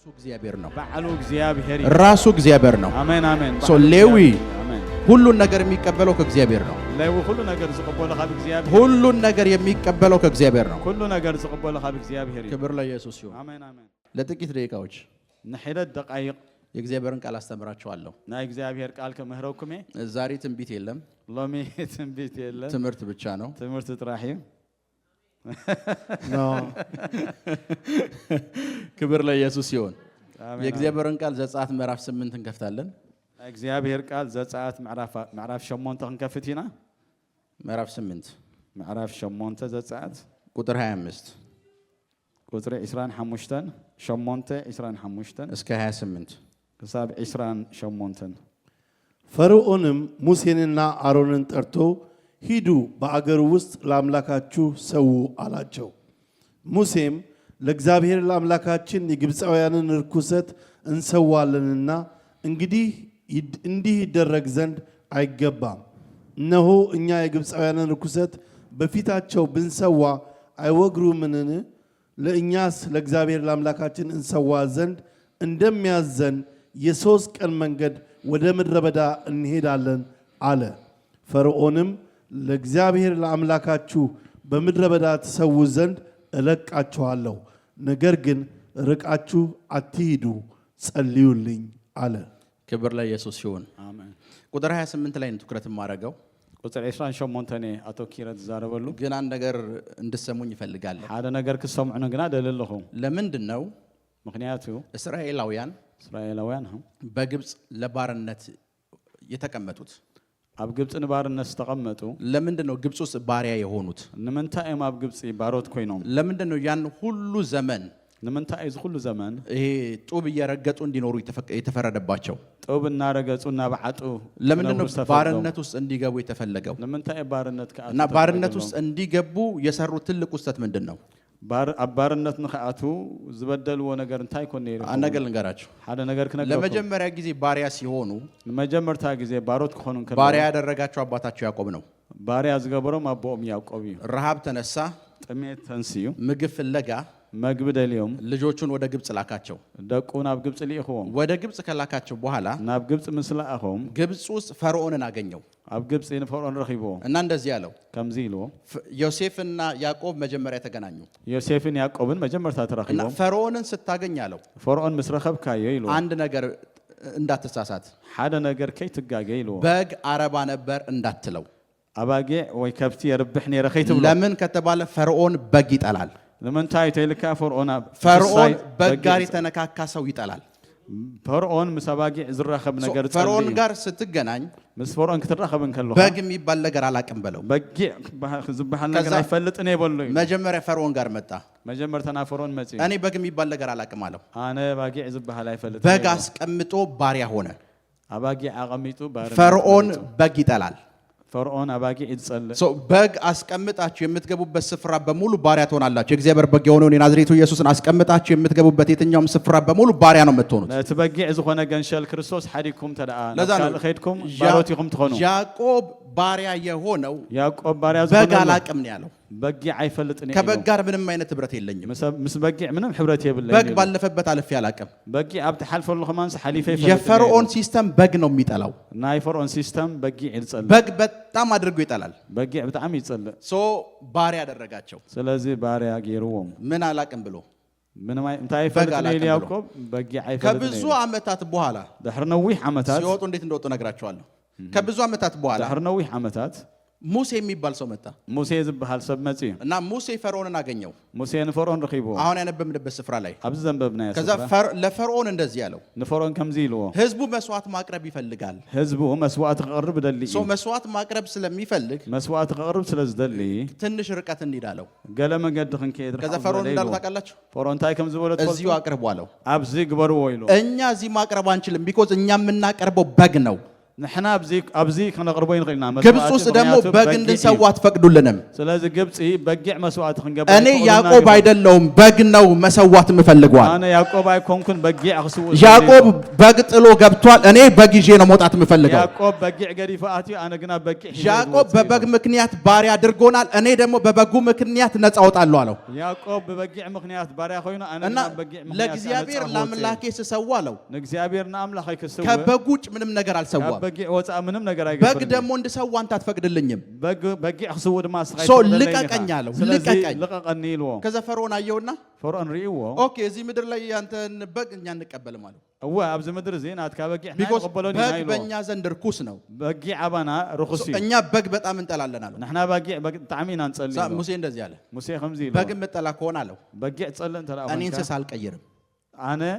እግዚአብሔር ነው በዓሉ እግዚአብሔር ራሱ እግዚአብሔር ነው አሜን አሜን ሶ ሌዊ ሁሉን ነገር የሚቀበለው ከእግዚአብሔር ነው ሌዊ ሁሉ ነገር ዝቀበለው ከእግዚአብሔር ሁሉን ነገር የሚቀበለው ከእግዚአብሔር ነው ሁሉ ነገር ዝቀበለው ከእግዚአብሔር ክብር ለኢየሱስ ይሁን አሜን አሜን ለጥቂት ደቂቃዎች ነሐለት ደቂቅ የእግዚአብሔርን ቃል አስተምራችኋለሁ ና እግዚአብሔር ቃል ከመህረውኩሜ ዛሬ ትንቢት የለም ሎሚ ትንቢት የለም ትምህርት ብቻ ነው ትምህርት ጥራሂም ነው ክብር ለኢየሱስ ይሁን የእግዚአብሔርን ቃል ዘጸአት ምዕራፍ 8 እንከፍታለን እግዚአብሔር ቃል ዘጸአት ምዕራፍ 8 እንከፍቲና ምዕራፍ 8 ምዕራፍ 8 ዘጸአት ቁጥር 25 ቁጥር 25 8 25 እስከ 28 ከሳብ 28 ፈርዖንም ሙሴንና አሮንን ጠርቶ ሂዱ በአገሩ ውስጥ ለአምላካችሁ ሰው አላቸው ሙሴም ለእግዚአብሔር ለአምላካችን የግብፃውያንን ርኩሰት እንሰዋለንና እንዲህ ይደረግ ዘንድ አይገባም እነሆ እኛ የግብፃውያንን ርኩሰት በፊታቸው ብንሰዋ አይወግሩምንን ለእኛስ ለእግዚአብሔር ለአምላካችን እንሰዋ ዘንድ እንደሚያዘን የሶስት ቀን መንገድ ወደ ምድረ በዳ እንሄዳለን አለ ፈርዖንም ለእግዚአብሔር ለአምላካችሁ በምድረ በዳ ተሰው ዘንድ እለቃችኋለሁ ነገር ግን ርቃችሁ አትሂዱ ጸልዩልኝ አለ ክብር ለኢየሱስ ይሁን አሜን ቁጥር 28 ላይ ትኩረት ማረጋው ቁጥር 28 ነው አቶ ኪረት ዛረበሉ ግን አንድ ነገር እንድሰሙኝ ይፈልጋል ሓደ ነገር ክሰምዑን ግና ደለለኹ ለምንድነው ምክንያቱ እስራኤላውያን በግብጽ ለባርነት የተቀመጡት አብ ግብጽ ንባርነት ተቀመጡ ለምንድነው ግብጽ ውስጥ ባሪያ የሆኑት ለምንታም አብ ግብጽ ባሮት ኮይኖም ለምንድነው ያን ሁሉ ዘመን ለምንታይ ሁሉ ዘመን ይሄ ጡብ እየረገጡ እንዲኖሩ የተፈረደባቸው ጡብና ረገጹና ባዓጡ ለምንድነው ባርነት ውስጥ እንዲገቡ የተፈለገው ለምንታይ ባርነት እና ባርነት ውስጥ እንዲገቡ የሰሩት ትልቁ ስተት ምንድነው ባርነት ንኻአቱ ዝበደልዎ ነገር እንታይ ኮን ነይሩ አነገር ልንገራችሁ ሓደ ነገር ከነገሩ ለመጀመሪያ ጊዜ ባሪያ ሲሆኑ ለመጀመርታ ጊዜ ባሮት ከሆኑ ከለ ባሪያ ያደረጋቸው አባታቸው ያዕቆብ ነው ባሪያ ዝገበረም አቦም ያዕቆብ ረሃብ ተነሳ ጥሜት ተንሲዩ ምግብ ፍለጋ መግብ ደልዮም ልጆቹን ወደ ግብጽ ላካቸው ደቁን አብ ግብጽ ሊሆም ወደ ግብጽ ከላካቸው በኋላ ናብ ግብጽ ምስላአሁም ግብጽ ውስጥ ፈርዖንን አገኘው አብ ግብጽ ፈርዖን ረኺቦ እና እንደዚህ ያለው ከምዚ ይሎ ዮሴፍና ያዕቆብ መጀመሪያ ተገናኙ ዮሴፍን ያዕቆብን መጀመርታ ተረኺቦ እና ፈርዖንን ስታገኝ ያለው ፈርዖን ምስረኸብካዮ ይሎ አንድ ነገር እንዳትሳሳት ሓደ ነገር ከይትጋገ ይሎ በግ አረባ ነበር እንዳትለው አባጌ ወይ ከብቲ የርብሕ ነረ ከይትብሎ ለምን ከተባለ ፈርዖን በግ ይጠላል ለምን ታይቶ ይልካ ፈርዖን በጋሪ ተነካካ ሰው ይጠላል ፈርዖን መሳባጊ ዝራኸብ ነገር ጸልይ ፈርዖን ጋር ስትገናኝ ምስ ፈርዖን ከተራኸብን ከለሁ በግ የሚባል ነገር አላቅም በለው በግ ዝባሃል ነገር አይፈልጥኔ በለው መጀመሪያ ፈርዖን ጋር መጣ መጀመርተና ፈርዖን መጪ እኔ በግ የሚባል ነገር አላቅም አለው አነ ባጊ ዝባሃል አይፈልጥ በግ አስቀምጦ ባሪያ ሆነ አባጊ አቀሚጡ ባሪያ ፈርዖን በግ ይጠላል ፈርዖን አባጊ ይጸል በግ አስቀምጣችሁ የምትገቡበት ስፍራ በሙሉ ባሪያ ትሆናላችሁ የእግዚአብሔር በግ የሆነውን የናዝሬቱ ኢየሱስን አስቀምጣችሁ የምትገቡበት የትኛውም ስፍራ በሙሉ ባሪያ ነው የምትሆኑት ለተበጊዕ ዝሆነ ገንሸል ክርስቶስ ሐዲኩም ተዳአ ለዛል ኸይድኩም ባሮቲኩም ትሆኑ ያዕቆብ ባሪያ የሆነው ያዕቆብ ባሪያ ዝሆነ በግ አላቅም ነው ያለው በጊ አይፈልጥኔ ከበግ ጋር ምንም አይነት ህብረት የለኝም ምስ በጊዕ ምንም ህብረት የብለኝ በግ ባለፈበት አልፍ ያላቅም በጊ አብተ ሐልፈሉ ከማንስ ሐሊፈ ይፈልጥ የፈርዖን ሲስተም በግ ነው የሚጠላው ናይ ፈርዖን ሲስተም በጊ ይጸል በግ በጣም አድርጎ ይጠላል በጊ በጣም ይጸል ባሪያ ያደረጋቸው ስለዚህ ባሪያ ጌሩዎም ምን አላቅም ብሎ ምንም እንታይ ይፈልጥ ያዕቆብ በጊ አይፈልጥ ከብዙ አመታት በኋላ ደህርነዊ አመታት ሲወጡ እንዴት እንደወጡ ነግራቸዋለሁ ከብዙ አመታት በኋላ ደህርነዊ አመታት ሙሴ የሚባል ሰው መጣ ሙሴ ዝባሃል ሰብ መጪ እና ሙሴ ፈርዖንን አገኘው ሙሴን ፈርዖን ረኺቦ አሁን ያነበብንበት ስፍራ ላይ አብዝ ዘንበብና ያሰ ከዛ ለፈርዖን እንደዚህ ያለው ለፈርዖን ከምዚ ይልዎ ህዝቡ መስዋዕት ማቅረብ ይፈልጋል ህዝቡ መስዋዕት ቅርብ ደልይ መስዋዕት ማቅረብ ስለሚፈልግ መስዋዕት ቅርብ ስለዝደልይ ትንሽ ርቀት እንዲዳለው ገለ መንገድ ከንከይድ ከዛ ፈርዖን እንዳለ ታውቃላችሁ ፈርዖን ታይ ከምዚ ወለት እዚሁ አቅርቡ አለው አብዚ ግበሩ ወይሎ እኛ እዚህ ማቅረብ አንችልም ቢኮዝ እኛ የምናቀርበው በግ ነው نحنا أبزي كنا قربين خلينا ግብጽ ውስጥ ደግሞ በግ እንድንሰዋ አትፈቅዱልንም ስለዚህ ግብጽ በጊዕ መስዋዕት ክንገባ እኔ ያዕቆብ አይደለሁም በግ ነው መሰዋት የምፈልገዋል أنا ያዕቆብ አይኮንኩን በጊዕ አክስው ያዕቆብ በግ ጥሎ ገብቷል እኔ በግ ይዤ ነው መውጣት የምፈልገው ያዕቆብ በጊዕ ገዲፋ አትዩ أنا ግና በጊዕ ያዕቆብ በበግ ምክንያት ባሪያ አድርጎናል እኔ ደግሞ በበጉ ምክንያት ነፃ አወጣለሁ አለው ያዕቆብ በበጊዕ ምክንያት ባሪያ ሆይና أنا እና ለእግዚአብሔር ለአምላኬ ስሰዋ አለው ለእግዚአብሔርና አምላኬ ከሰው ከበጉ ውጭ ምንም ነገር አልሰዋም በጊዕ ወጣ ምንም ነገር አይገባም በግ ደግሞ እንድሰዋ አንተ አትፈቅድልኝም በጊዕ አክስው ደማ አስቀይ ሶ ልቀቀኝ አለው ልቀቀኝ ልቀቀኝ ይልዎ ከዛ ፈርዖን አየውና ፈርዖን ሪእዎ ኦኬ እዚህ ምድር ላይ ያንተን በግ እኛ እንቀበል ማለት هو أبز مدر زين أتكابجي إحنا قبلوني بق بنيا زندر كوسنو بجي عبنا رخصي إنيا بق بتأمن تلالنا له نحنا بجي تعمين أنصلي موسى إندزياله موسى خمزي بق متلاكون له بجي تصلي أنت لا أنا إنسى سال كيرم أنا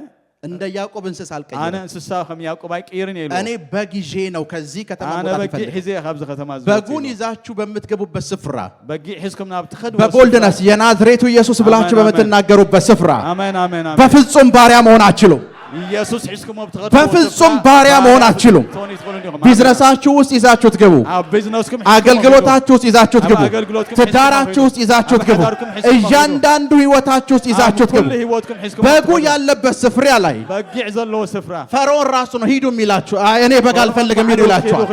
عند يعقوب إنسى سال كيرم أنا إنسى ساخم يعقوب أي كيرني له أنا بجي جينا وكذي كتمام أنا بجي حزي خبز ختم أزواج بقوني زاتشو بمتجبوا بالسفرة بجي حزكم نابتخدوا بقول لنا يا نازريتو يسوع بلاش بمتنا جرب بالسفرة آمين آمين آمين بفلسون باريا مون أشلو ኢየሱስ ሕዝኩም አብተኸዱ በፍጹም ባሪያ መሆን አትችሉም ቢዝነሳችሁ ውስጥ ይዛችሁት ግቡ አገልግሎታችሁ ውስጥ ይዛችሁት ግቡ ትዳራችሁ ውስጥ ይዛችሁት ግቡ እያንዳንዱ ህይወታችሁ ውስጥ ይዛችሁት ግቡ በጉ ያለበት ስፍራ ላይ በጊዕ ዘለዎ ስፍራ ፈርዖን ራሱ ነው ሂዱ የሚላችሁ እኔ በግ አልፈልግም ሂዱ ይላችኋል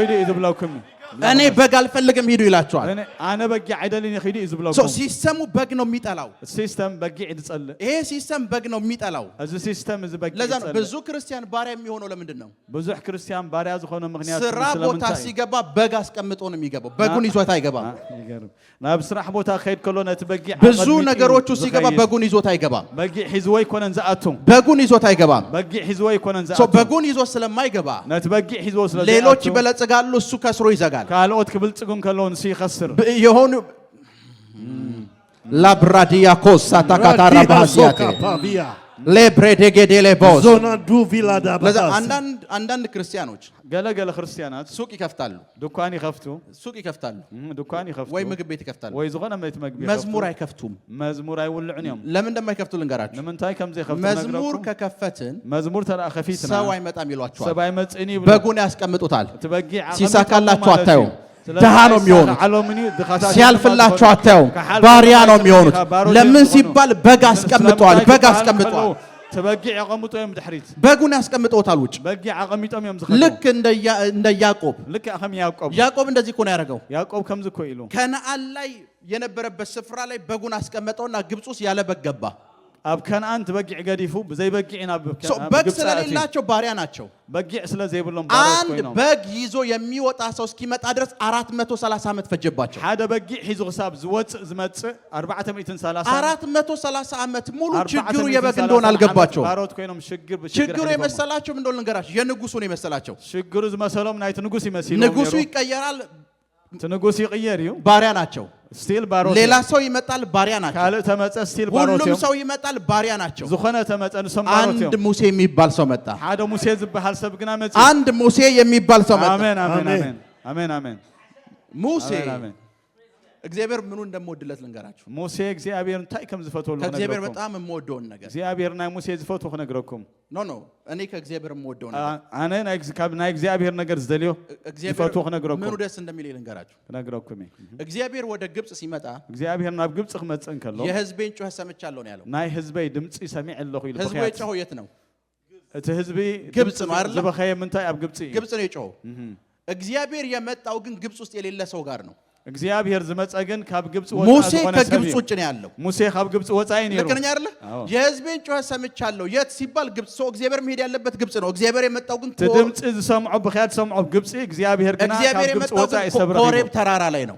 እኔ በግ አልፈልግም ሂዱ ይላችኋል አነ በጊዕ አይደለኝ ሂዱ ይዝብላው ሶ ሲስተሙ በግ ነው የሚጠላው ሲስተም በጊዕ ይጽል ይሄ ሲስተም በግ ነው የሚጠላው እዚ ሲስተም እዚ በጊዕ ለዛ ነው ብዙ ክርስቲያን ባሪያ የሚሆነው ለምንድን ነው ብዙ ክርስቲያን ባሪያ ዝሆነ ምክንያት ስራ ቦታ ሲገባ በግ አስቀምጦ ነው የሚገባው በጉን ይዞት አይገባም ናብ ስራሕ ቦታ ኸይድ ከሎነ ተበጊዕ ብዙ ነገሮቹ ሲገባ በጉን ይዞት አይገባም በጊዕ ሒዝዎ ይኮነን ዘአቱ በጉን ይዞት አይገባም በጊዕ ሒዝዎ ይኮነን ዘአቱ ሶ በጉን ይዞት ስለማይገባ ነት በጊዕ ሒዝዎ ስለዘአቱ ሌሎች ይበለጽጋሉ እሱ ከስሮ ይዘጋል ካልኦት ክብልጽጉን ከሎን ሲኸስር የሆኑ ላብራዲያ ኮሳ ታካታራ ባሲያቴ ለብሬዴጌዴሌ ቦስ ዞና ዱቪላ ዳባስ አንዳንድ ክርስቲያኖች ገለገለ ክርስቲያናት ሱቅ ይከፍታሉ ዱካን ይከፍቱ ሱቅ ይከፍታሉ ዱካን ይከፍቱ ወይ ምግብ ቤት ይከፍታሉ ወይ ዝሆነ ቤት ምግብ መዝሙር አይከፍቱም መዝሙር አይውልዑንም ለምን እንደማይከፍቱ ልንገራችሁ ለምን ታይ ከምዘ ይከፍቱ መዝሙር ከከፈትን መዝሙር ተራ ከፊትና ሰው አይመጣም ይሏቸዋል ሰው አይመጽኒ በጉን ያስቀምጡታል ተበጊዕ ሲሳካላችሁ አታዩ ደሃ ነው የሚሆኑት ሲያልፍላችሁ አታዩ ባሪያ ነው የሚሆኑት ለምን ሲባል በግ አስቀምጠዋል በግ አስቀምጠዋል ተበጊዕ ያቀምጦም ድሕሪት በጉን ያስቀምጠውታል ውጭ በጊዕ አቀምጦም ያምዝኸ ልክ እንደ ያዕቆብ ልክ አኸም ያዕቆብ እንደዚህ እኮ ነው ያደረገው ያዕቆብ ከምዝ እኮ ይሉ ከነዓን ላይ የነበረበት ስፍራ ላይ በጉን አስቀመጠውና ግብጽ ውስጥ ያለ በግ ገባ አብ ከነዓን ተበጊዕ ገዲፉ በዘይ በጊዕና በግ ስለሌላቸው ባሪያ ናቸው በጊዕ ስለዘይብሎም አንድ በግ ይዞ የሚወጣ ሰው እስኪመጣ ድረስ 430 ዓመት ፈጀባቸው ሓደ በጊዕ ሒዙ ሐሳብ ዝወጽእ ዝመጽእ 430 ዓመት ሙሉ ችግሩ የበግ እንደሆነ አልገባቸው ባሮት ኮይኖም ችግሩ የመሰላቸው እንደሆነ ልንገራችሁ የንጉሱ ነው የመሰላቸው ችግሩ ዝመሰሎም ናይት ንጉስ ይመስል ንጉሱ ይቀየራል ንጉስ ይቀየር ይው ባሪያ ናቸው ስቲል ባሮት ሌላ ሰው ይመጣል ባሪያ ናቸው ካለ ተመጸ ስቲል ባሮት ሁሉም ሰው ይመጣል ባሪያ ናቸው ዝኾነ ተመጸን ሰም ባሮት አንድ ሙሴ የሚባል ሰው መጣ ሓደ ሙሴ ዝበሃል ሰብ ግና መጽ አንድ ሙሴ የሚባል ሰው መጣ አሜን አሜን አሜን አሜን አሜን ሙሴ እግዚአብሔር ምኑ እንደምወድለት ልንገራችሁ ሙሴ እግዚአብሔር እንታይ ከም ዝፈትወሉ ነገር ከእግዚአብሔር በጣም የምወደውን ነገር እግዚአብሔርና ሙሴ ዝፈትወ ክነግረኩም ኖ እኔ ከእግዚአብሔር የምወደው ነገር አነ ናይ እግዚአብሔር ነገር ዝደልዮ ዝፈትወ ክነግረኩም ምኑ ደስ እንደሚል ልንገራችሁ ክነግረኩም እግዚአብሔር ወደ ግብጽ ሲመጣ እግዚአብሔር ናብ ግብጽ ክመጽን ከሎ የህዝቤን ጩኸት ሰምቻለሁ ነው ያለው ናይ ህዝበይ ድምጽ ሰሚዕ ኣለኹ ይልኩ ህዝቤ ጮኸው የት ነው እቲ ህዝቢ ግብጽ ነው አይደል ዝበኸየ ምንታይ ኣብ ግብጽ ግብጽ ነው የጮኸው እግዚአብሔር የመጣው ግን ግብጽ ውስጥ የሌለ ሰው ጋር ነው እግዚአብሔር ዝመጸ ግን ካብ ግብጽ ወጣ ሙሴ ከግብጽ ውጭ ነው ያለው ሙሴ ካብ ግብጽ ወጣይ ነው ለከኛ አይደል የህዝቤን ጩኸት ሰምቻለሁ የት ሲባል ግብጽ ሰው እግዚአብሔር መሄድ ያለበት ግብጽ ነው እግዚአብሔር የመጣው ግን ድምጽ ዝሰምዑ በኺያት ሰምዑ ግብጽ እግዚአብሔር ግን ካብ ግብጽ ወጣ ይሰብረ ሆሬብ ተራራ ላይ ነው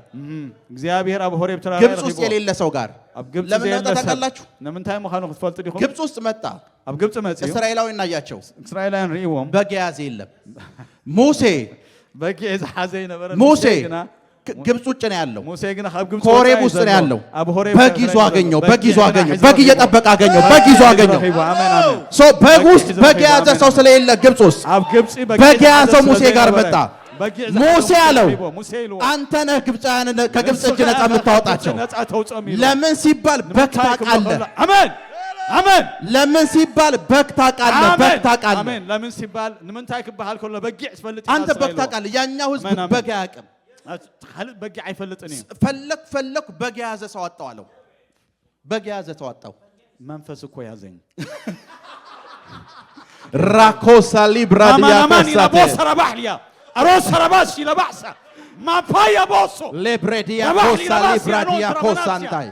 እግዚአብሔር ኣብ ሆሬብ ተራራ ግብጽ ውስጥ የሌለ ሰው ጋር ኣብ ግብጽ ለምን ታውቃላችሁ ለምንታይ መኻኑ ክትፈልጡ ዲኹም ግብጽ ውስጥ መጣ ኣብ ግብጽ መጽ እስራኤላውያን እናያቸው እስራኤላውያን ሪእዎም በግ ያዘ የለም ሙሴ በግ ያዘ ነበረ ሙሴ ግብጽ ውጭ ነው ያለው ሙሴ ግን ካብ ግብጽ ኮሬብ ውስጥ ነው ያለው በግ ይዞ አገኘው በግ እየጠበቀ አገኘው በግ ይዞ አገኘው ሶ በግ ውስጥ በግ ያዘ ሰው ስለሌለ ግብጽ ውስጥ ኣብ ግብጽ በግ ያዘ ሙሴ ጋር መጣ ሙሴ አለው አንተ ነህ ግብጻውያን ከግብጽ እጅ ነፃ የምታወጣቸው ለምን ሲባል በግ ታውቃለህ አሜን አሜን ለምን ሲባል በግ ታውቃለህ በግ ታውቃለህ አሜን ለምን ሲባል ንምንታይ ክባሃል ከሎ በጊዕ ስፈልጥ አንተ በግ ታውቃለህ ያኛው ህዝብ በግ አያውቅም በጊዕ አይፈልጥኒ ፈለክ በግ ያዘ ሰው አጣዋለሁ በግ ያዘ ሰው አጣው መንፈስ እኮ ያዘኝ ራኮሳ ሊብራዲያ ኮሳ ባህሊያ አሮስ ረባስ ይለባሳ ማፓያ ቦሶ ሌብሬዲያ ኮሳ ሊብራዲያ ኮሳ አንታይ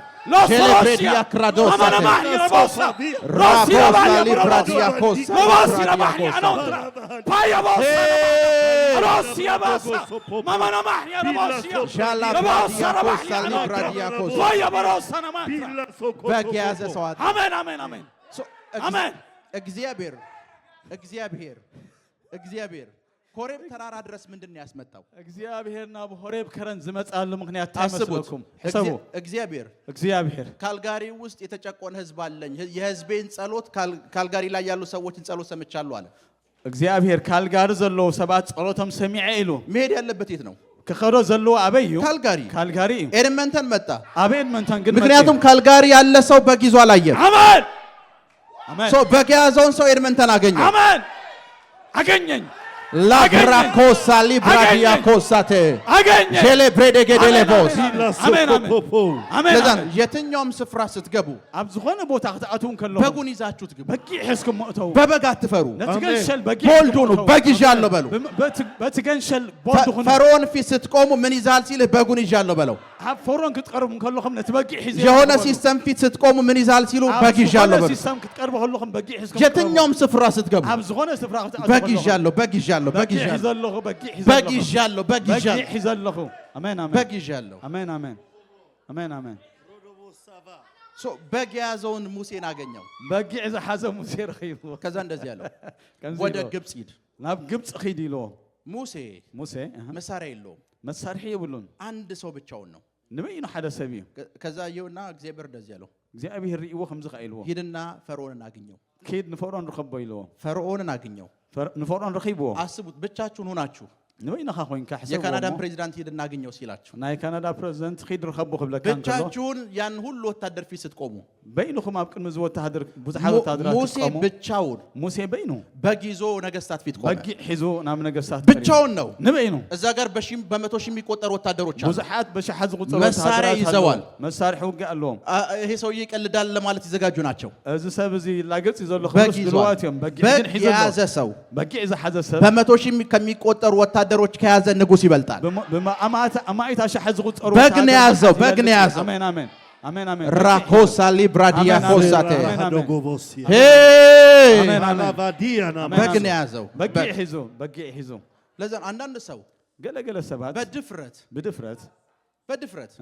ጀሌብሬዲያ ክራዶሳ ራኮሳ ሊብራዲያ ኮሳ ራባሲ ረባህሊ አኖትራ ፓያ ቦሶ ራሲያ ባሳ ማማና ማህሊያ ረባሲያ ሻላብራዲያ ኮሳ ሊብራዲያ ኮሳ ፓያ ቦሮሳ ናማትራ በግ ያዘ ሰው አጣ አሜን አሜን አሜን አሜን እግዚአብሔር ኮሬብ ተራራ ድረስ ምንድነው ያስመጣው እግዚአብሔርና በኮሬብ ከረን ዝመጻሉ ምክንያት ታመስሉኩም ሰው እግዚአብሔር ካልጋሪ ውስጥ የተጨቆነ ህዝብ አለኝ የህዝቤን ጸሎት ካልጋሪ ላይ ያሉ ሰዎችን ጸሎት ሰምቻለሁ አለ እግዚአብሔር ካልጋሪ ዘለው ሰባት ጸሎተም ሰሚዐ ኢሉ መሄድ ያለበት የት ነው ከኸሮ ዘለው አበዩ ካልጋሪ ኤድመንተን መጣ ኤድመንተን ግን ምክንያቱም ካልጋሪ ያለ ሰው በጊዞ አላየም አሜን ሶ በጊያዘውን ሰው ኤድመንተን አገኘው አሜን አገኘኝ ላግራ ኮሳ ሊብራዲያ ኮሳቴ አገኘ ጀሌብሬዴ ጌዴሌቦስ አሜን አሜን ለዛን የትኛውም ስፍራ ስትገቡ አብዝኾነ ቦታ ከተአቱን ከሎ በጉን ይዛችሁት ግቡ በቂ ሕስኩም መጥተው በበግ አትፈሩ ለትገንሸል በቂ ቦልዱ ነው በግ ይዣለሁ በሉ በትገንሸል ቦልዱ ሆነ ፈርዖን ፊት ስትቆሙ ምን ይዛል ሲልህ በጉን ይዣለሁ በለው ፈርዖን ክትቀርቡ ከለኹም ለትበቂ ሒዘ የሆነ ሲስተም ፊት ስትቆሙ ምን ይዛል ሲሉ በግ ይዣለሁ በሉ ሲስተም ክትቀርቡ ከለኹም በቂ ሕስኩም የትኛውም ስፍራ ስትገቡ አብዝኾነ ስፍራ ከተአቱ በግ ይዣለሁ በግ ይዣለሁ በግ ይዣለሁ በግ ይዣለሁ አሜን አሜን በግ ይዣለሁ አሜን አሜን አሜን አሜን ሶ በግ ያዘውን ሙሴን አገኘው በግ ይዘ ሐዘ ሙሴ ረኺቡ ከዛ እንደዚህ ያለው ወደ ግብጽ ሂድ ናብ ግብጽ ሂድ ይሎ ሙሴ መሳሪያ የለውም መሳሪያ ይብሉን አንድ ሰው ብቻውን ነው ንበይኑ ሓደ ሰብ እዩ ከዛ ይውና እግዚአብሔር እንደዚህ ያለው እግዚአብሔር ይዎ ከምዝ ኸይልዎ ሂድና ፈርዖንን አግኘው ከሄድ ንፈርዖን ረኸቦ ይልዎ ፈርዖንን አግኘው ንፈርዖን ረኺብዎ አስቡት ብቻችሁን ሆናችሁ ንበይና ኻኾይንካ ሕሰብ የካናዳን ፕሬዝዳንት ሂድና አግኘው ሲላችሁ ናይ ካናዳ ፕሬዝዳንት ኺድ ረኸቦ ክብለካ እንከሎ ብቻችሁን ያን ሁሉ ወታደር ፊት ስትቆሙ በይኑኹም ኣብ ቅድሚ ወታደር ብዙሓት ወታደራት ሙሴ ብቻውን ሙሴ በይኑ በግ ይዞ ነገስታት ፊት ቆመ በግ ሒዞ ናብ ነገስታት ብቻውን ነው ንበይኑ እዛ ጋር በመቶ ሺህ የሚቆጠሩ ወታደሮች አሉ ብዙሓት በሻሓት ዝቁጠሩ መሳሪያ ይዘዋል መሳሪያ ውጊእ ኣለዎም ይሄ ሰውዬ ይቀልዳል ለማለት ይዘጋጁ ናቸው እዚ ሰብ እዚ ላገጽ ይዘሎ ክብስ ድልዋት እዮም በግ ሒዞ ያዘ ሰው በግ ዝሓዘ ሰብ በመቶ ሺህ ከሚቆጠሩ ወታደሮች ከያዘ ንጉስ ይበልጣል በማአማይታ ሻሓት ዝቁጠሩ በግ ነው ያዘው አሜን አሜን አሜን አሜን ራኮሳ ሊብራዲያ ኮሳቴ በግ ነው ያዘው በግ ሒዞ ለዛ አንዳንድ ሰው ገለገለ ሰባት በድፍረት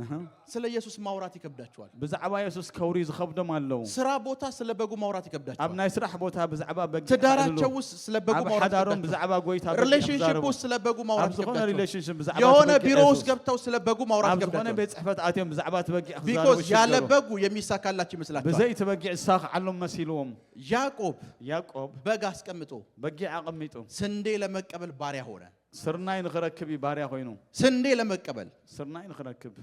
ስለ ኢየሱስ ማውራት ይከብዳቸዋል ብዛዕባ ኢየሱስ ከውሪ ዝኸብዶም አለው ስራ ቦታ ስለ በጉ ማውራት ይከብዳቸዋል ኣብ ናይ ስራሕ ቦታ ብዛዕባ በግ ትዳራቸው ውስጥ ስለ በጉ ማውራት ሓዳሮም ብዛዕባ ጎይታ ሪሌሽንሺፕ ውስጥ ስለ በጉ ማውራት ይከብዳቸዋል ሪሌሽንሺፕ ብዛዕባ የሆነ ቢሮ ውስጥ ገብተው ስለ በጉ ማውራት ይከብዳቸዋል የሆነ ቤት ጽሕፈት አትዮም ብዛዕባ ትበጊዕ ቢኮዝ ያለ በጉ የሚሳካላችሁ ይመስላችኋል ብዘይ ትበጊዕ ዝሳኽዓሎም መሲልዎም ያዕቆብ በግ አስቀምጦ በጊዕ አቀሚጡ ስንዴ ለመቀበል ባሪያ ሆነ ስርናይ ንኽረክብ ባሪያ ኮይኑ ስንዴ ለመቀበል ስርናይ ንኽረክብ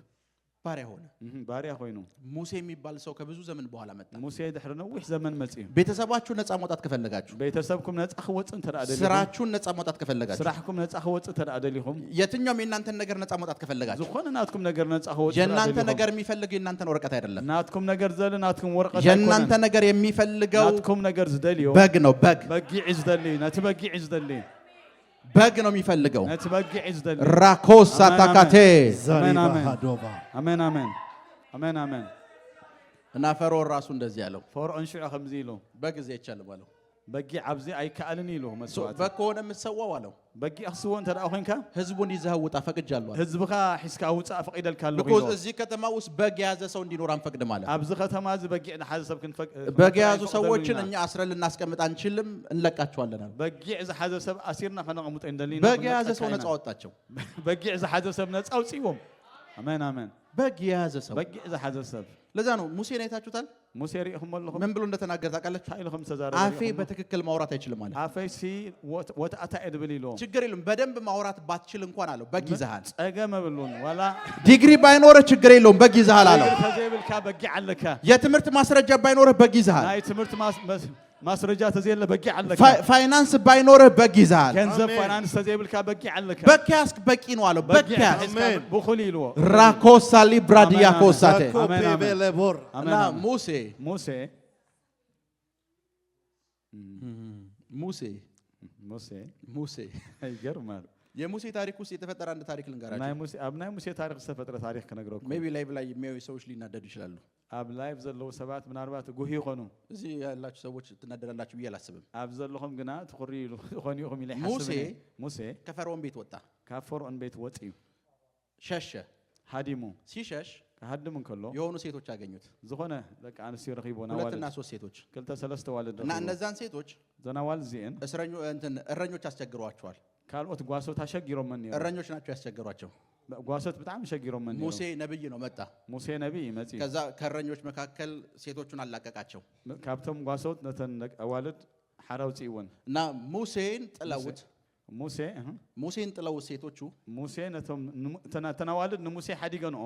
ባሪያ ኮይኑ ሙሴ የሚባል ሰው ከብዙ ዘመን በኋላ መጣ ሙሴ ድሕሪ ነዊሕ ዘመን መጽእ ቤተሰባችሁ ነፃ መውጣት ከፈለጋችሁ ቤተሰብኩም ነፃ ክወፅእ ተራደሊ ስራችሁን ነፃ መውጣት ከፈለጋችሁ ስራሕኩም ነፃ ክወፅእ ተራደሊኹም የትኛውም የእናንተን ነገር ነፃ መውጣት ከፈለጋችሁ ዝኾነ ናትኩም ነገር ነፃ ክወፅእ የእናንተ ነገር የሚፈልግ የእናንተን ወረቀት አይደለም ናትኩም ነገር ዘለ ናትኩም ወረቀት የእናንተ ነገር የሚፈልገው ናትኩም ነገር ዝደልዮ በግ ነው በጊዕ ዝደሊ ነቲ በጊዕ ዝደሊ በግ ነው የሚፈልገው ነቲ በጊዕ ዝደሊ ራኮሳ ታካቴ አሜን አሜን አሜን አሜን እና ፈርዖን ራሱ እንደዚህ ያለው ፈርዖን ሽዑ ከምዚ ኢሉ በጊዜ ይቻላል አለው በጊ ዓብዚ አይከኣልን ኢሉ መስዋዕት በከሆነ የምትሰዋው አለው በጊ አኽስዎ እንተዳ ኮይንካ ህዝቡን ይዘህ ውጣ ፈቅጃለሁ ህዝብኻ ሒዝካ ውፃእ ፈቂደልካ ኣለኹ ቢኮዝ እዚህ ከተማ ውስጥ በግ የያዘ ሰው እንዲኖር አንፈቅድም አለ ኣብዚ ከተማ እዚ በጊ ዝሓዘ ሰብ በግ የያዙ ሰዎችን እኛ አስረን ልናስቀምጥ አንችልም እንለቃቸዋለን አለ በጊ ዝሓዘ ሰብ አሲርና ከነቐሙጦ እንደሊና በግ የያዘ ሰው ነፃ ወጣቸው በጊ ዝሓዘ ሰብ ነፃ ውፅዎም አሜን አሜን በግ የያዘ ሰው በጊዕ ዝሓዘ ሰብ ለዛ ነው ሙሴን አይታችሁታል ሙሴ ሪእኹም ኣለኹም ምን ብሎ እንደተናገረ ታውቃላችሁ ታይልኹም ተዛረበ አፌ በትክክል ማውራት አይችልም ማለት አፈሲ ወታአታ እድብል ይሎ ችግር የለም በደንብ ማውራት ባትችል እንኳን አለው በግ ይዘሃል ጸገመ ብሉን ወላ ዲግሪ ባይኖር ችግር የለውም በግ ይዘሃል አለው ተዘይብልካ በግ አለካ የትምህርት ማስረጃ ባይኖር በግ ይዘሃል ናይ ትምህርት ማስረጃ ተዘይለ በግ አለካ ፋይናንስ ባይኖር በግ ይዘሃል ገንዘብ ፋይናንስ ተዘይብልካ በግ አለካ በክያስ በቂ ነው አለው በክያስ በኹል ይልዎ ራኮሳሊ ብራዲያ ኮሳቴ እና ሙሴ ይገርማል የሙሴ ታሪክ ውስጥ የተፈጠረ አንድ ታሪክ ልንገራችሁ ናይ ሙሴ ታሪክ ተፈጠረ ታሪክ ከነግረው ሜቢ ላይቭ ላይ የሚያዩ ሰዎች ሊናደዱ ይችላሉ አብ ላይቭ ዘለው ሰባት ምናልባት ጉሂ ሆኑ እዚህ ያላችሁ ሰዎች ትናደዳላችሁ ብዬ አላስብም አብ ዘለኹም ግና ትኹሪ ሆኑ ይኹም ይለይ ሙሴ ከፈርዖን ቤት ወጣ ከፈርዖን ቤት ወጥዩ ሸሸ ሃዲሙ ሲሸሽ ከሃድም እንከሎ የሆኑ ሴቶች አገኙት ዝኾነ በቃ አንስ ይረኺቦና ዋለ ሁለትና ሶስት ሴቶች ክልተ ሰለስተ ዋለ እና እነዛን ሴቶች ዘናዋል ዚን እረኞች አስቸግሯቸዋል ካልኦት ጓሶት አሸጊሮም ምን ይላል እረኞች ናቸው ያስቸግሯቸው ጓሶት በጣም ሸጊሮም ምን ይላል ሙሴ ነብይ ነው መጣ ሙሴ ነብይ መጪ ከዛ ከእረኞች መካከል ሴቶቹን አላቀቃቸው ካብቶም ጓሶት ነተን አዋልድ ሐራውጪ ይወን እና ሙሴን ጥለውት ሙሴን ጥለውት ሴቶቹ ሙሴ ነቶም ተናዋልድ ሙሴ ሐዲገንኦ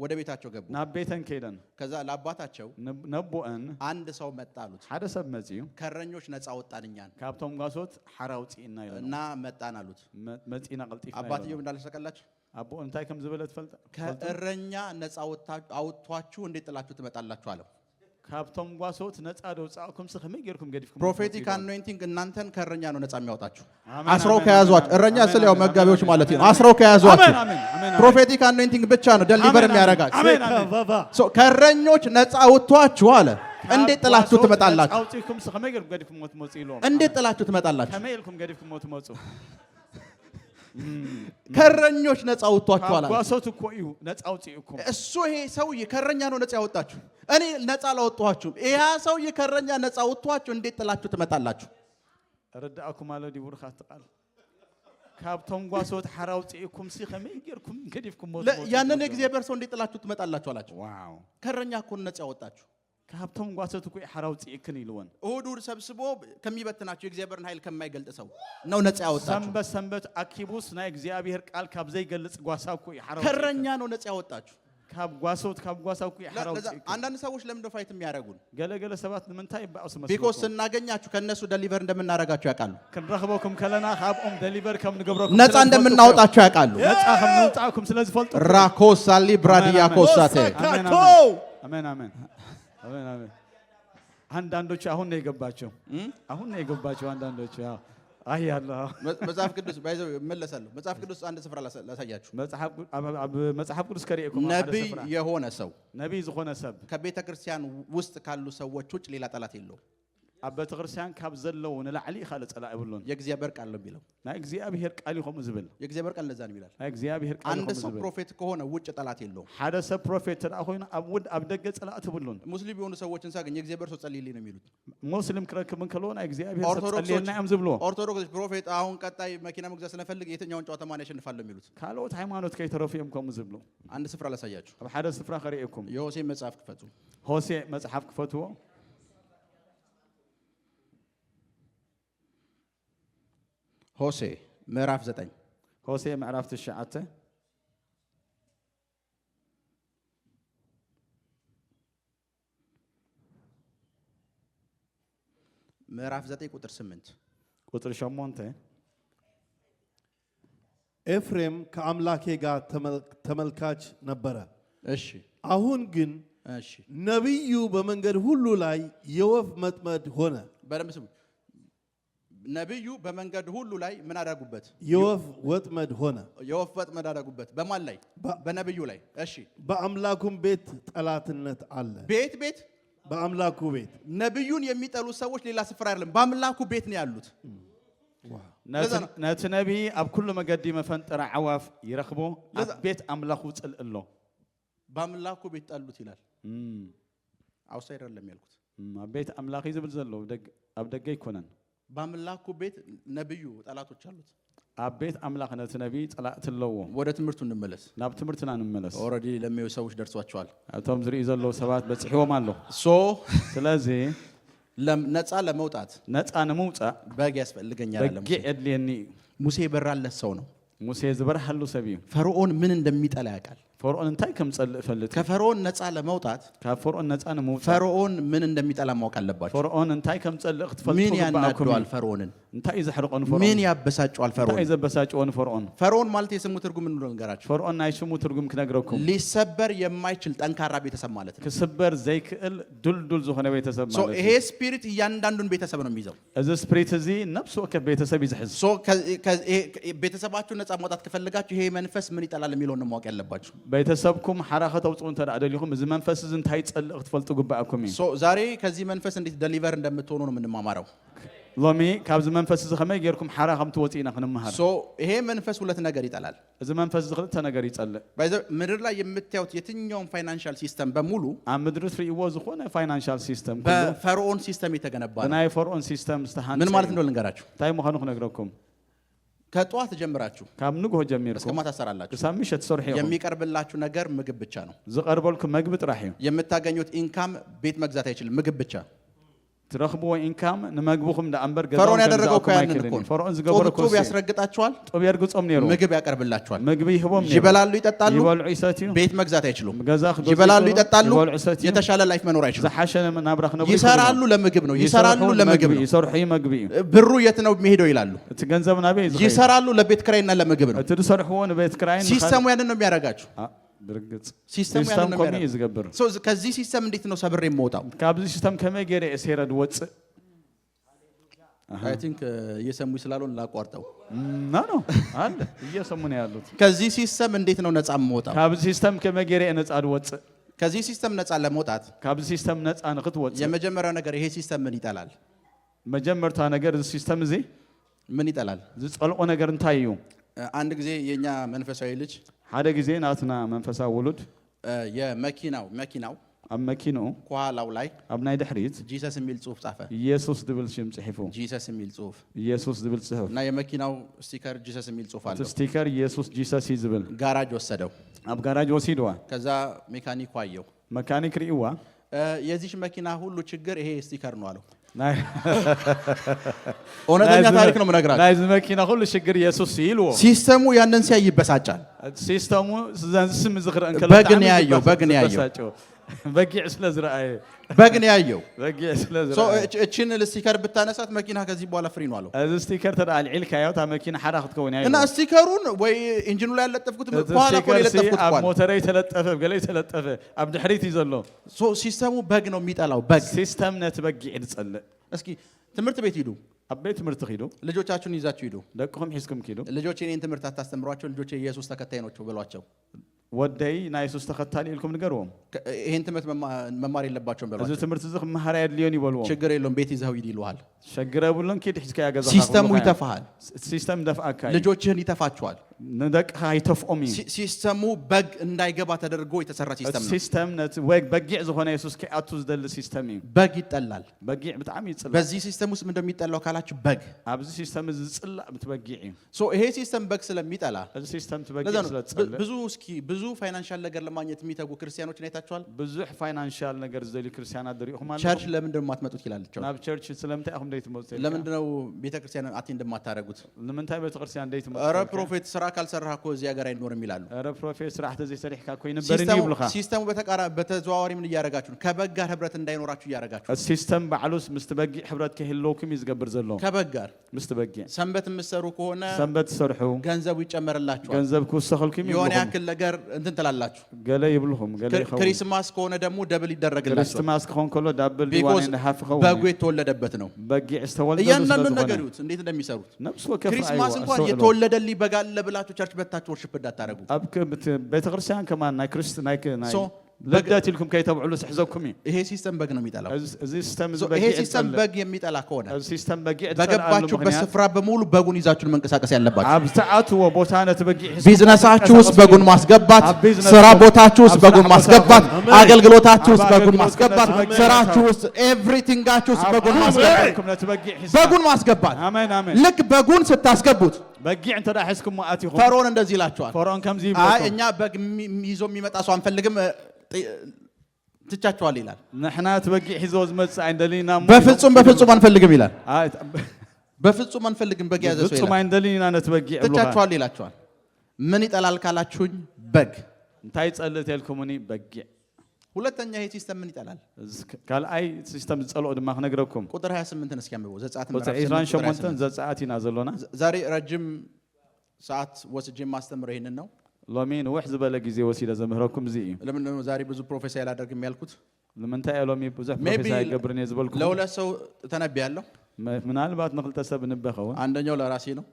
ወደ ቤታቸው ገቡ ናቤተን ከይደን ከዛ ለአባታቸው ነቦአን አንድ ሰው መጣሉት ሓደ ሰብ መጪው ከእረኞች ነፃ ወጣንኛን ካብቶም ጓሶት ሐራውጪ እና መጣን አሉት መጪና ቀልጢፍ አባትየው እንዳልሰቀላችሁ አቦ እንታይ ከም ዝበለት ፈልጣ ከእረኛ ነፃ አውጥቷችሁ እንዴት ጥላችሁ ትመጣላችሁ አለው ካብቶም ጓሶት ነፃ ደውጻኩም ስኸመ ይገርኩም ገዲፍኩም ፕሮፌቲክ አኖይንቲንግ እናንተን ከእረኛ ነው ነፃ የሚያወጣችሁ አስረው ከያዟችሁ እረኛ ስለ ያው መጋቢዎች ማለት ነው አስረው ከያዟችሁ ፕሮፌቲክ አኖይንቲንግ ብቻ ነው ደሊቨር የሚያረጋችሁ ሶ ከእረኞች ነፃ አውጥቷችሁ አለ እንዴት ጥላችሁ ትመጣላችሁ አውጪኩም ስኸመ ይገርኩም ገዲፍኩም ሞት ሞጽ ይሎ እንዴት ጥላችሁ ትመጣላችሁ ከመይልኩም ገዲፍኩም ሞት ሞጽ ከእረኞች ነፃ አውጥቷችኋል ጓሶት እኮ እዩ ነፃ አውጪኩም እሱ ይሄ ሰውዬ ከእረኛ ነው ነፃ ያወጣችሁ እኔ ነፃ አላወጣኋችሁም ይሄ ሰውዬ ከእረኛ ነፃ አውጥቷችሁ እንዴት ጥላችሁ ትመጣላችሁ ረዳአኩም አለ ዲቡርኻ ተቃል ካብቶም ጓሶት ሐራውጪኩም ሲኸመይ ይገርኩም ገዲፍኩም ሞት ያንን እግዚአብሔር ሰው እንዴት ጥላችሁ ትመጣላችሁ አላችሁ ዋው ከእረኛ እኮ ነፃ ያወጣችሁ ካብቶም ጓሶት እኮ ሐራውጪ ይክን ይልወን እሁድ ሰብስቦ ከሚበትናቸው የእግዚአብሔርን ኃይል ከማይገልጥ ሰው ነው ነፃ ያወጣችሁ ሰንበት አኪቡስ ናይ እግዚአብሔር ቃል ካብ ዘይገልጽ ጓሳ እኮ ሐራውጪ ከእረኛ ነው ነፃ ያወጣችሁ ካብ ጓሶት እኮ ሐራውጪ አንዳንድ ሰዎች ለምን ፋይት የሚያረጉን ገለገለ ሰባት ምንታይ ባውስ መስሎ ቢኮዝ ስናገኛችሁ ከነሱ ደሊቨር እንደምናረጋችሁ ያውቃሉ ክንረኽቦኩም ከለና ካብኦም ደሊቨር ከም ንገብረኩም ነፃ እንደምናወጣችሁ ያውቃሉ ነፃ ከም ንውጣኩም ስለዚህ ፈልጡ ራኮሳሊ ብራዲያ ኮሳቴ አሜን አሜን አንዳንዶቹ አሁን ነው የገባቸው አንዳንዶቹ አይ ያለው መጽሐፍ ቅዱስ ባይዘው መለሳለሁ መጽሐፍ ቅዱስ አንድ ስፍራ ላሳያችሁ መጽሐፍ ቅዱስ ከሪኤኩም ነብይ የሆነ ሰው ነብይ ዝኾነ ሰብ ከቤተ ክርስቲያን ውስጥ ካሉ ሰዎች ውጭ ሌላ ጠላት የለውም አበተ ክርስቲያን ካብ ዘለው ንላዕሊ ካለ ጸላ ይብሉን የእግዚአብሔር ቃል ነው የሚለው እግዚአብሔር ቃል ይሆም ዝብል የእግዚአብሔር ቃል ለዛ ነው ይላል እግዚአብሔር ቃል አንድ ሰው ፕሮፌት ከሆነ ውጭ ጠላት የለውም ሓደ ሰብ ፕሮፌት ተዳኾይኑ ኣብ ደገ ጸላ ትብሉን ሙስሊም የሆኑ ሰዎችን ሳገኝ የእግዚአብሔር ሰው ጸልይልኝ ነው የሚሉት ሙስሊም ክረክብን ከለሆነ እግዚአብሔር ሰው ጸልይልና ያም ዝብሎ ኦርቶዶክስ ፕሮፌት አሁን ቀጣይ መኪና መግዛት ስለፈልግ የትኛውን ጨዋታ ማን ያሸንፋል የሚሉት ካልኦት ሃይማኖት ከይተረፊም ከም ዝብሎ አንድ ስፍራ ላሳያችሁ ኣብ ሓደ ስፍራ ከሪኤኩም የሆሴዕ መጽሐፍ ክፈቱ ሆሴዕ መጽሐፍ ክፈትዎ ሆሴዕ ምዕራፍ 9 ሆሴዕ ምዕራፍ 9 ምዕራፍ 9 ቁጥር 8 ቁጥር 8 ኤፍሬም ከአምላኬ ጋር ተመልካች ነበረ እሺ አሁን ግን እሺ ነብዩ በመንገድ ሁሉ ላይ የወፍ መጥመድ ሆነ በደምብ ስሙ ነብዩ በመንገድ ሁሉ ላይ ምን አዳጉበት የወፍ ወጥመድ ሆነ የወፍ ወጥመድ አዳጉበት በማን ላይ በነብዩ ላይ እሺ በአምላኩም ቤት ጠላትነት አለ ቤት በአምላኩ ቤት ነብዩን የሚጠሉ ሰዎች ሌላ ስፍራ አይደለም በአምላኩ ቤት ነው ያሉት ነቲ ነብይ ኣብ ኩሉ መገዲ መፈንጠራ ዓዋፍ ይረክቦ ኣብ ቤት አምላኩ ጽልእሎ በአምላኩ ቤት ጣሉት ይላል አውሳይደር አይደለም ያልኩት ኣብ ቤት አምላክ ይዝብል ዘሎ ኣብ ደገ ይኮነን በአምላኩ ቤት ነብዩ ጠላቶች አሉት አቤት አምላክነት ነብይ ጸላእት ለዎ ወደ ትምህርቱ እንመለስ ናብ ትምህርትና እንመለስ ኦሬዲ ለሚው ሰዎች ደርሷቸዋል አቶም ዝሪ ዘሎ ሰባት በጽሕዎም አለ ሶ ስለዚህ ነፃ ለመውጣት ነፃ ነውጣ በግ ያስፈልገኛል አለ በግ እድልየኒ ሙሴ በራለት ሰው ነው ሙሴ ዝበርሐሉ ሰብዩ ፈርዖን ምን እንደሚጠላ ያውቃል ፈርዖን እንታይ ከም ጸልእ ፈልጥ ከፈርዖን ነፃ ለመውጣት ከፈርዖን ነፃ ነውጣ ፈርዖን ምን እንደሚጠላ ማወቅ አለባችሁ ፈርዖን እንታይ ከም ጸልእ ክትፈልጡ ምን ያናደዋል ፈርዖንን እንታይ ይዘሕርቆን ፈርዖን ምን ያበሳጨዋል ፈርዖን እንታይ ይዘበሳጨውን ፈርዖን ፈርዖን ማለት የስሙ ትርጉም ምን እንደሆነ ንገራችሁ ፈርዖን ናይ ስሙ ትርጉም ክነግረኩም ሊሰበር የማይችል ጠንካራ ቤተሰብ ማለት ነው ክስበር ዘይክእል ዱልዱል ዝኾነ ቤተሰብ ማለት ነው ይሄ ስፒሪት እያንዳንዱን ቤተሰብ ነው የሚይዘው እዚ ስፒሪት እዚ ነፍሱ ወከፍ ቤተሰብ ይዝሕዝ ቤተሰባችሁ ነፃ ማውጣት ከፈልጋችሁ ይሄ መንፈስ ምን ይጠላል የሚለውን ነው ማወቅ ያለባችሁ ቤተሰብኩም ሓራኸ ተውጽኡ እንተዳደሊኩም እዚ መንፈስ እዚ እንታይ ጸልእ ክትፈልጡ ግባአኩም እዩ ዛሬ ከዚህ መንፈስ እንዴት ዴሊቨር እንደምትሆኑ ነው የምንማማረው ሎሚ ካብዚ መንፈስ እዚ ከመይ ጌርኩም ሓራኸም ትወጪና ክንማሃር ይሄ መንፈስ ሁለት ነገር ይጠላል እዚ መንፈስ እዚ ክልተ ነገር ይጸልእ ምድር ላይ የምታዩት የትኛውም ፋይናንሻል ሲስተም በሙሉ ኣብ ምድሪ ትርእይዎ ዝኾነ ፋይናንሻል ሲስተም በፈርዖን ሲስተም የተገነባ ነው ናይ ፈርዖን ሲስተም ዝተሃንጸ ምን ማለት እንደሆነ ልንገራችሁ እንታይ ምዃኑ ክነግረኩም ከጧት ጀምራችሁ ካብ ንግሆ ጀሚርኩም እስከ ማታ ሰራላችሁ ክሳብ ምሽት ሰርሑ የሚቀርብላችሁ ነገር ምግብ ብቻ ነው ዝቀርበልኩም ምግቢ ጥራሕ እዩ የምታገኙት ኢንካም ቤት መግዛት አይችልም ምግብ ብቻ ትረኽብዎ ኢንካም ንመግብኩም ዳንበር ገዛው ፈርዖን ያደረገው ካያን እኮ ፈርዖን ዝገበረ ኮ ያስረግጣቸዋል ጦብ ያርግጾም ነይሩ ምግብ ያቀርብላችኋል ምግብ ይህቦም ነይሩ ይበላሉ ይጠጣሉ ይበልዑ ይሰትዩ ቤት መግዛት አይችሉም ገዛኽ ይበላሉ ይጠጣሉ የተሻለ ላይፍ መኖር አይችሉም ዘሐሸነ ናብራኽ ነው ይሰራሉ ለምግብ ነው ይሰራሉ ለምግብ ነው ይሰርሑ ይመግብ እዩ ብሩ የት ነው የሚሄደው ይላሉ እቲ ገንዘብ ናበይ ይሰራሉ ለቤት ክራይና ለምግብ ነው እቲ ዝሰርሕዎ ለቤት ክራይን ሲስተሙ ያንን ነው የሚያረጋችሁ ብርግጽ ሲስተሙ ያንን ነው የሚያረጋችሁ ይዝገብር ከዚህ ሲስተም እንዴት ነው ሰብሬ የምወጣው ካብዚ ሲስተም ከመይ ገረ እሴረድ ወጽ አይ ቲንክ እየሰሙ ስላልሆነ ላቋርጠው ነው አለ እየሰሙ ነው ያሉት ከዚህ ሲስተም እንዴት ነው ነፃ የምወጣው ካብዚ ሲስተም ከመይ ገረ ነፃ ወጽ ከዚህ ሲስተም ነፃ ለመውጣት ካብዚ ሲስተም ነፃ ንኽትወጽ የመጀመሪያው ነገር ይሄ ሲስተም ምን ይጠላል መጀመርታ ነገር እዚ ሲስተም እዚ ምን ይጠላል ዝጸልቆ ነገር እንታይ እዩ አንድ ጊዜ የኛ መንፈሳዊ ልጅ ሓደ ጊዜ ናትና መንፈሳዊ ውሉድ መኪናው ኣብ መኪኑ ኳላው ላይ ኣብ ናይ ድሕሪት ጂሰስ የሚል ጽሑፍ ጻፈ ኢየሱስ ድብል ሽም ጽሒፉ ጂሰስ የሚል ጽሑፍ ኢየሱስ ድብል ጽሑፍ እና የመኪናው ስቲከር ጂሰስ የሚል ጽሑፍ አለው ስቲከር ኢየሱስ ጂሰስ ይዝብል ጋራጅ ወሰደው ኣብ ጋራጅ ወሲድዋ ከዛ ሜካኒኩ አየው መካኒክ ሪእዋ የዚህ መኪና ሁሉ ችግር ይሄ ስቲከር ነው አለው እውነተኛ ታሪክ ነው የምነግራችሁ ናይዝ መኪና ሁሉ ችግር ኢየሱስ ይልዎ ሲስተሙ ያንን ሲያይ ይበሳጫል ሲስተሙ ስም ዝኽረን በግን ያየው በጊዕ ስለዝራአየ በግን ያየው በጊዕ ስለዝራአየ እቺን ስቲከር ብታነሳት መኪና ከዚህ በኋላ ፍሪ ነው አለው እዚ ስቲከር ተዳልዒል ካያው ታ መኪና ሓራ ክትከውን ያዩ እና ስቲከሩን ወይ ኢንጂኑ ላይ ያለጠፍኩት በኋላ ኮሌ ለጠፍኩት ኣብ ሞተረይ ተለጠፈ ገለ ተለጠፈ ኣብ ድሕሪት ይዘሎ ሲስተሙ በግ ነው የሚጠላው በግ ሲስተም ነት በጊዕ ይጽልእ እስኪ ትምህርት ቤት ሂዱ ኣብ ቤት ትምህርቲ ሂዱ ልጆቻችሁን ይዛችሁ ሂዱ ደቅኹም ሒዝኩም ሂዱ ልጆቼ እኔን ትምህርት አታስተምሯቸው ልጆቼ የኢየሱስ ተከታይ ናቸው በሏቸው ወደይ ናይ ኢየሱስ ተከታሊ ኢልኩም ንገርዎም ይሄን ትምህርት መማር የለባቸውም በሏቸው እዚ ትምህርት እዚ መሃር ያድልዮን ይበልዎም ችግር የለውም ቤት ይዘው ይልዋል ሸግረ ብሎን ኪድ ሒዝካ ያገዛ ሲስተሙ ይተፋሃል ሲስተም ደፍአካ ልጆችህን ይተፋቸዋል ንደቅኻ ይተፍኦም እዩ ሲስተሙ በግ እንዳይገባ ተደርጎ የተሰራ ሲስተም ነው ሲስተም ነት ወይ በጊዕ ዝኾነ ኢየሱስ ከአቱ ዝደል ሲስተም እዩ በግ ይጠላል በጊዕ ብጣዕሚ ይጽላል በዚህ ሲስተም ውስጥ ምን እንደሚጠላው ካላችሁ በግ ኣብዚ ሲስተም እዚ ዝጽላእ ብትበጊዕ እዩ ይሄ ሲስተም በግ ስለሚጠላ እዚ ሲስተም ትበጊዕ ስለጽላእ ብዙ ፋይናንሻል ነገር ለማግኘት የሚተጉ ክርስቲያኖችን አይታችኋል ብዙሕ ፋይናንሻል ነገር ዘሊ ክርስቲያናት ድሪኹም ማለት ቸርች ለምን እንደማትመጡት ይላልቸው ናብ ቸርች ስለምንታይ አሁን ደይት ሞት ለምን ነው ቤተክርስቲያን አቴንድ እንደማታረጉት ለምንታይ ቤተክርስቲያን ደይት ሞት አረ ፕሮፌት ስራ ካልሰራህ እኮ እዚህ ሀገር አይኖርም ይላሉ አረ ፕሮፌት ስራ ተዘይ ሰሪሕካ ኮይ ነበርኒ ይብልካ ሲስተሙ በተዘዋዋሪ ምን እያረጋችሁ ነው ከበግ ጋር ህብረት እንዳይኖራችሁ እያረጋችሁ ሲስተም ባዕሉስ ምስተበጊዕ ህብረት ከህልውኩም ይዝገብር ዘሎ ከበግ ጋር ምስተበጊዕ ሰንበት የምትሰሩ ከሆነ ሰንበት ሰርሑ ገንዘቡ ይጨመርላችኋል ገንዘብ ኩሰኸልኩም የሆነ ያክል ነገር እንትን ትላላችሁ ገለ ይብልሁም ገለ ይኸው ክሪስማስ ከሆነ ደግሞ ደብል ይደረግላችኋል ክሪስማስ ከሆነ ኮሎ ዳብል ዲዋን እንደሐፍኸው በጉ የተወለደበት ነው በጊዕ እስተወለደ እያንዳንዱ ነገር ይሁት እንዴት እንደሚሰሩት ነፍስ ወከፍ ክሪስማስ እንኳን የተወለደልኝ በግ አለ ብላችሁ ቸርች በታችሁ ወርሽፕ እንዳታረጉ ቤተክርስቲያን ከማን ናይ ክርስቲያን ናይ لدات لكم كي تبعلوا سحزوكم ይሄ ሲስተም በግ ነው የሚጠላው እዚህ ሲስተም ይሄ ሲስተም በግ የሚጠላ ከሆነ እዚህ ሲስተም በግ በገባችሁ በስፍራ በሙሉ በጉን ይዛችሁ መንቀሳቀስ ያለባችሁ አብታአቱ ወቦታነት በግ ቢዝነሳችሁ ውስጥ በጉን ማስገባት ስራ ቦታችሁ ውስጥ በጉን ማስገባት አገልግሎታችሁ ውስጥ በጉን ማስገባት ስራችሁ ውስጥ ኤቭሪቲንጋችሁ ውስጥ በጉን ማስገባት በጉን ማስገባት አሜን አሜን ልክ በጉን ስታስገቡት በግ እንተ ዳህስኩም ማአት ይሁን ፈርዖን እንደዚህ ይላችኋል ፈርዖን ከምዚ አይ እኛ በግ ይዞ የሚመጣ ሰው አንፈልግም ትቻቸዋል ይላል ነህና ተበጊ ሒዞ ዝመጽ አይንደሊና በፍጹም አንፈልግም ይላል በፍጹም አንፈልግም በግ ያዘ ሰው ይላል በፍጹም አይንደሊና ነተበጊ ትቻቸዋል ይላችኋል ምን ይጠላል ካላችሁኝ በግ እንታይ ጸልት ያልኩምኒ በግ ሁለተኛ ይሄ ሲስተም ምን ይጠላል ካልአይ ሲስተም ጸልኦ ድማ ክነግረኩም ቁጥር 28 እስኪ አንብቦ ዘጻአት ምዕራፍ 28 ዘጻአትና ዘሎና ዛሬ ረጅም ሰዓት ወስጄ ማስተምረው ይሄንን ነው ሎሚን ወህ ዝበለ ጊዜ ወሲደ ዘምህረኩም እዚ ለምን ነው ዛሬ ብዙ ፕሮፌሰር ያላደርግም ያልኩት ለምንታይ ሎሚ ብዙ ፕሮፌሰር አይገብርኝ ዝበልኩም ለሁለት ሰው ተነብያለሁ ምናልባት ንክልተሰብ ንበኸው አንደኛው ለራሴ ነው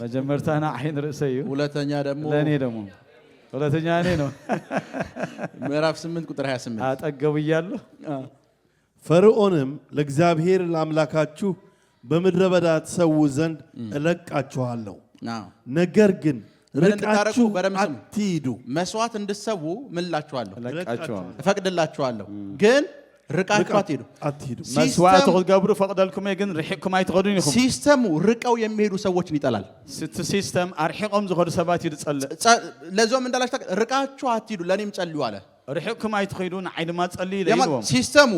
መጀመርታና አይን ርዕሰዩ ሁለተኛ ደግሞ ለኔ ደግሞ ሁለተኛ እኔ ነው ምዕራፍ 8 ቁጥር 28 አጠገብ ይያለሁ ፈርዖንም ለእግዚአብሔር ለአምላካችሁ በምድረ በዳ ተሰዉ ዘንድ እለቃችኋለሁ ነገር ግን ርቃችሁ አትሂዱ መስዋዕት እንድትሰዉ ምን ላችኋለሁ እለቃችኋለሁ እፈቅድላችኋለሁ ግን ርቃችሁ አትሂዱ መስዋዕት ተገብሩ ፈቅደልኩም ግን ርሒኩም አይተኸዱን ይኹም ሲስተሙ ርቀው የሚሄዱ ሰዎችን ይጠላል ሲስተም አርሒቆም ዝኸዱ ሰባት ይጸልእ ለዞም እንዳላችሁ ርቃችሁ አትሂዱ ለኔም ጸልዩ አለ ርሒኩም አይተኸዱን አይድማ ጸልይ ለይዎም ሲስተሙ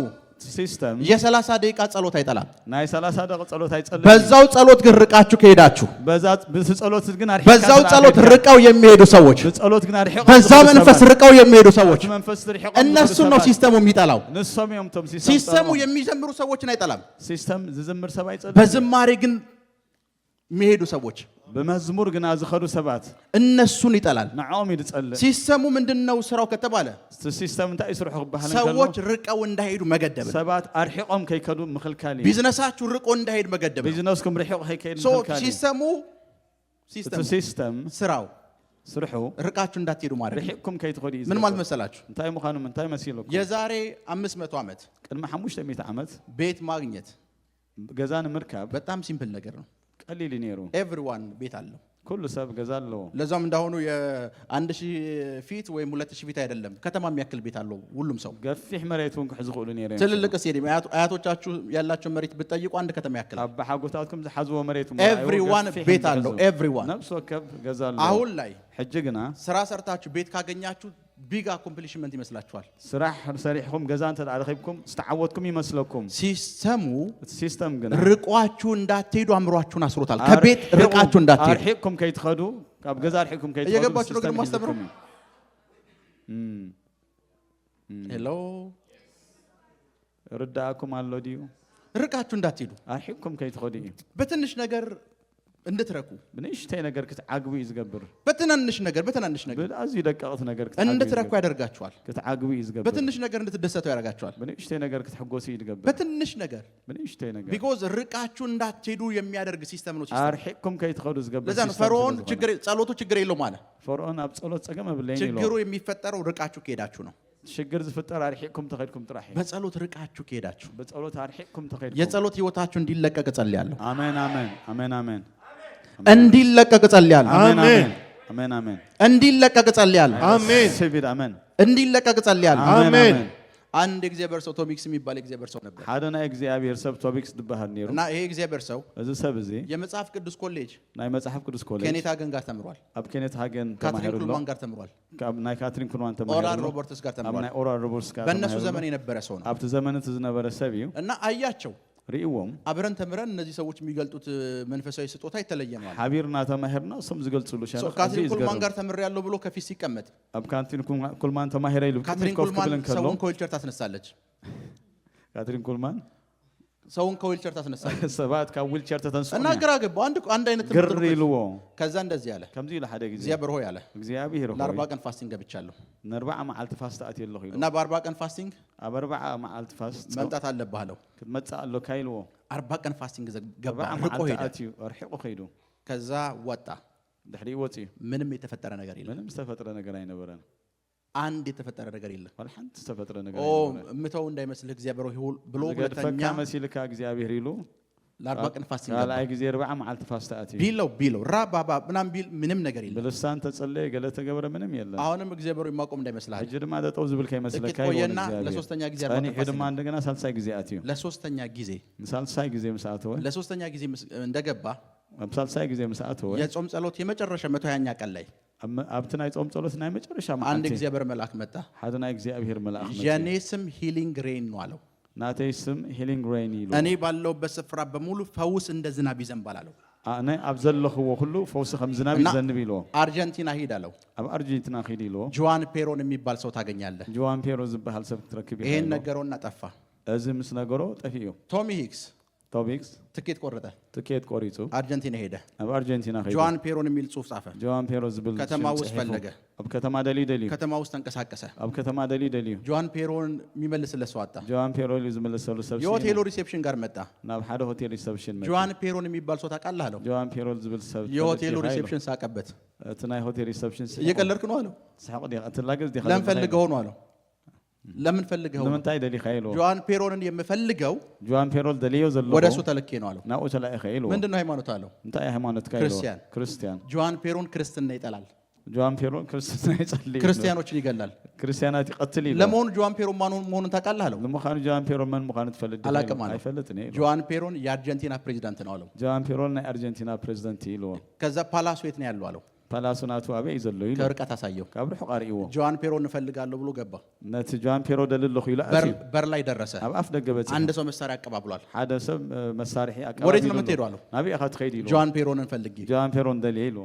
ሲስተም የ30 ደቂቃ ጸሎት አይጠላም ናይ 30 ደቂቃ ጸሎት አይጸልይ በዛው ጸሎት ግን ርቃችሁ ከሄዳችሁ በጸሎት ግን አርሒቅ በዛው ጸሎት ርቀው የሚሄዱ ሰዎች በጸሎት ግን አርሒቅ በዛው መንፈስ ርቀው የሚሄዱ ሰዎች እነሱ ነው ሲስተሙ የሚጠላው ሲስተሙ የሚዘምሩ ሰዎችን አይጠላም ሲስተም ዝምር ሰው አይጸልይ በዝማሬ ግን የሚሄዱ ሰዎች በመዝሙር ግን አዝኸዱ ሰባት እነሱን ይጠላል ናኦም ይጸልይ ሲስተሙ ምንድነው ስራው ከተባለ ሲስተም እንታይ ይስሩሑ ባህለን ሰዎች ርቀው እንዳይሄዱ መገደብ ሰባት አርሒቆም ከይከዱ ምኽልካሊ ቢዝነሳችሁ ርቆ እንዳይሄድ መገደብ ቢዝነስኩም ርሒቅ ከይከድ ምኽልካሊ ሲስተሙ ስራው ስርሑ ርቃችሁ እንዳትሄዱ ማለት ርሒቅኩም ከይትኸዱ ምን ማለት መሰላችሁ እንታይ ምኻኑ እንታይ መሲሉኩም የዛሬ 500 ዓመት ቅድመ 500 ዓመት ቤት ማግኘት ገዛን ምርካብ በጣም ሲምፕል ነገር ነው ቀሊል ኔሩ ኤቭሪዋን ቤት አለው ሁሉ ሰብ ገዛለው ለዛም እንዳሆኑ የ1000 ፊት ወይም 2000 ፊት አይደለም ከተማ የሚያክል ቤት አለው ሁሉም ሰው ገፊሕ መሬቱን ክሕዝቁሉ ኔሩ ትልልቅ ስቴዲየም አያቶቻችሁ ያላችሁ መሬት ብትጠይቁ አንድ ከተማ ያክል አባ ሓጎታትኩም ዝሓዝዎ መሬቱ ኤቭሪዋን ቤት አለው ኤቭሪዋን ነፍስ ወከፍ ገዛለው አሁን ላይ ሕጅግና ስራ ሰርታችሁ ቤት ካገኛችሁ ቢግ አኮምፕሊሽመንት ይመስላችኋል ስራህ ሰሪሕኩም ገዛ እንተ ዳረኺብኩም ዝተዓወትኩም ይመስለኩም ሲስተም ግን ርቋችሁ እንዳትሄዱ አምሯችሁን አስሮታል ከቤት ርቃችሁ እንዳትሄዱ አርሒቅኩም ከይትኸዱ ካብ ገዛ አርሒቅኩም ከይትኸዱ እየገባችሁ ነው ግን ማስተምሩ ሄሎ ርዳአኩም አሎ ዲዩ ርቃችሁ እንዳትሄዱ አርሒቅኩም ከይትኸዱ በትንሽ ነገር እንድትረኩ ብንሽተይ ነገር ክትዓግቡ ይዝገብር በትናንሽ ነገር አዝዩ ደቀቅት ነገር እንድትረኩ ያደርጋችኋል ክትዓግቡ ይዝገብር በትንሽ ነገር እንድትደሰቱ ያደርጋችኋል ብንሽተይ ነገር ክትሕጎሱ ይዝገብር በትንሽ ነገር ብንሽተይ ነገር because ርቃችሁ እንዳትሄዱ የሚያደርግ ሲስተም ነው ሲስተም አርሒቅኩም ከይትኸዱ ዝገብር ለዛ ነው ፈርዖን ጸሎቱ ችግር የለውም ማለት ፈርዖን አብ ጸሎት ጸገመ ብለኝ ይለው ችግሩ የሚፈጠረው ርቃችሁ ከሄዳችሁ ነው ችግር ዝፍጠር አርሒቅኩም ተኸድኩም ጥራህ በጸሎት ርቃችሁ ከሄዳችሁ በጸሎት አርሒቅኩም ተኸድኩም የጸሎት ህይወታችሁ እንዲለቀቅ ጸልያለሁ አሜን አሜን አሜን አሜን እንዲለቀቅ ጸልያለሁ አሜን አሜን አሜን እንዲለቀቅ ጸልያለሁ አሜን ሰቢድ አሜን እንዲለቀቅ ጸልያለሁ አሜን አንድ እግዚአብሔር ሰው ቶሚክስ የሚባል እግዚአብሔር ሰው ነበር ሐደና እግዚአብሔር ሰብ ቶሚክስ ድባሃል ኔሩ እና ይሄ እግዚአብሔር ሰው እዚ ሰብ እዚ የመጽሐፍ ቅዱስ ኮሌጅ ናይ መጽሐፍ ቅዱስ ኮሌጅ ኬኔት ሃገን ጋር ተምሯል አብ ኬኔት ሃገን ካትሪን ኩልማን ጋር ተምሯል ናይ ካትሪን ኩልማን ተምሯል ኦራል ሮበርትስ ጋር ተምሯል ናይ ኦራል ሮበርትስ ጋር በእነሱ ዘመን የነበረ ሰው ነው አብተ ዘመነት ዝነበረ ሰብ እዩ እና አያቸው ሪእዎም አብረን ተምረን እነዚህ ሰዎች የሚገልጡት መንፈሳዊ ስጦታ የተለየ ነው ሐቢርና ተማህርና ስም ዝገልጽሉ ሻለ ካትሪን ኩልማን ጋር ተምር ያለው ብሎ ከፊት ሲቀመጥ አብ ካትሪን ኩልማን ተማህራ ይሉ ካትሪን ኩልማን ሰውን ከዊልቸር ታስነሳለች ካትሪን ኩልማን ሰውን ከዊልቸር ታስነሳለች ሰባት ከዊልቸር ተተንሱ እና ግራ ገባው አንድ አይነት ግር ይልዎ ከዛ እንደዚህ አለ ከምዚ ለሐደ ጊዜ እግዚአብሔር ሆይ አለ እግዚአብሔር ሆይ ለ40 ቀን ፋስቲንግ ገብቻለሁ ነ40 መዓልት ፋስታት የለሁ ይሉ እና በ40 ቀን ፋስቲንግ አብ 40 መዓልት ፋስት መምጣት አለብህ አለው ክትመጣ አለ ካይልዎ 40 ቀን ፋስቲንግ ገባ ርቆ ሄደ አርሒቁ ኸይዱ ከዛ ወጣ ድሕሪ ወጪ ምንም የተፈጠረ ነገር የለም ምንም ተፈጠረ ነገር አይነበረን አንድ የተፈጠረ ነገር የለም ولا حد تفطر ነገር ምተው እንዳይመስልህ እግዚአብሔር ሆይ ብሎ ሁለተኛ ፈካ መስልካ እግዚአብሔር ይሉ ለአርባ ቀን ፋስቲንግ ላይ ጊዜ 40 መዓልት ፋስታአቲ ቢለው ራባባ ምናም ቢል ምንም ነገር የለም በልሳን ተጸለየ ገለተ ገብረ ምንም የለም አሁንም እግዚአብሔር ማቆም እንዳይመስልህ እጅድማ ደጠው ዝብል ከይመስልካ ይወና ለሶስተኛ ጊዜ አርባ እንደገና እንደገና ሳልሳይ ጊዜ አትዩ ለሶስተኛ ጊዜ ሳልሳይ ጊዜ መስዓት ወይ ለሶስተኛ ጊዜ እንደገባ ሳልሳይ ጊዜ መስዓት ወይ የጾም ጸሎት የመጨረሻ 120ኛ ቀን ላይ አብትና የጾም ጸሎትና የመጨረሻ ማለት አንድ እግዚአብሔር መልአክ መጣ ሐድና እግዚአብሔር መልአክ መጣ የኔስም ሂሊንግ ሬን ነው አለው ናቴስም ሂሊንግ ሬን ይሉ እኔ ባለውበት ስፍራ በሙሉ ፈውስ እንደ ዝናብ ይዘንባል አለው እኔ አብዘለሁ ሁሉ ፈውስ ከም ዝናብ ይዘንብ ይሉ አርጀንቲና ሄድ አለው አርጀንቲና ሄድ ይሉ ጆዋን ፔሮን የሚባል ሰው ታገኛለህ ጆዋን ፔሮ ዝባል ሰብ ትረክብ ይሄን ነገሮና ጠፋ እዚህ ምስ ነገሮ ጠፊዮ ቶሚ ሂክስ ቶቢክስ ትኬት ቆረጠ ትኬት ቆሪጹ አርጀንቲና ሄደ አርጀንቲና ሄደ ጆዋን ፔሮን የሚል ጽሁፍ ጻፈ ጆዋን ፔሮ ዝብል ከተማ ውስጥ ፈለገ አብ ከተማ ደሊ ከተማ ውስጥ ተንቀሳቀሰ አብ ከተማ ደሊ ጆዋን ፔሮን የሚመልስለት ሰው አጣ ጆዋን ፔሮ ይዝመልሰሉ ሰብሽ የሆቴሉ ሪሴፕሽን ጋር መጣ ናብ ሓደ ሆቴል ሪሴፕሽን መጣ ጆዋን ፔሮን የሚባል ሰው ታውቃለህ አለው ጆዋን ፔሮ ዝብል ሰብ የሆቴሉ ሪሴፕሽን ሳቀበት ትናይ ሆቴል ሪሴፕሽን እየቀለድክ ነው አለው ሳቅ ዲ አትላገዝ ዲ ለምን ፈልገው ነው አለው ለምን ፈልገው ለምን ታይ ደሊ ኸይሎ ጆዋን ፔሮንን የምፈልገው ጆዋን ፔሮ ደሊዮ ዘሎ ወደሱ ተለኬ ነው አለው ናኡ ተላይ ኸይሎ ምንድነው ሃይማኖት አለው እንታይ ሃይማኖት ካይሎ ክርስቲያን ጆዋን ፔሮን ክርስትና ይጠላል ጆዋን ፔሮ ክርስትና ይጸልይ ክርስቲያኖችን ይገላል ክርስቲያናት ይቀትል ይላል ለሞን ጆዋን ፔሮ መሆኑን ታውቃለህ አለው ለሞኻን ጆዋን ፔሮ ማን ሞኻን ትፈልድ አይፈልጥ ነው ጆዋን ፔሮን የአርጀንቲና ፕሬዝዳንት ነው አለው ጆዋን ፔሮ የአርጀንቲና ፕሬዝዳንት ይሉ ከዛ ፓላሱ የት ነው ያለው አለው ፓላሱናቱ አበ ይዘለው ይሉ ከርቀት አሳየው ካብሩ ቃሪው ጆዋን ፔሮን እንፈልጋለሁ ብሎ ገባ ነት ጆዋን ፔሮ ደልልሁ ይላ በር ላይ ደረሰ አብ አፍ ደገበጽ አንድ ሰው መሳሪያ አቀባብሏል ሓደ ሰብ መሳሪያ አቀባብሏል ወዴት ነው የምትሄደው አለው ናቢ አኻት ኸይዲ ይሉ ጆዋን ፔሮን እንፈልግ ጆዋን ፔሮን ደሊ ይሉ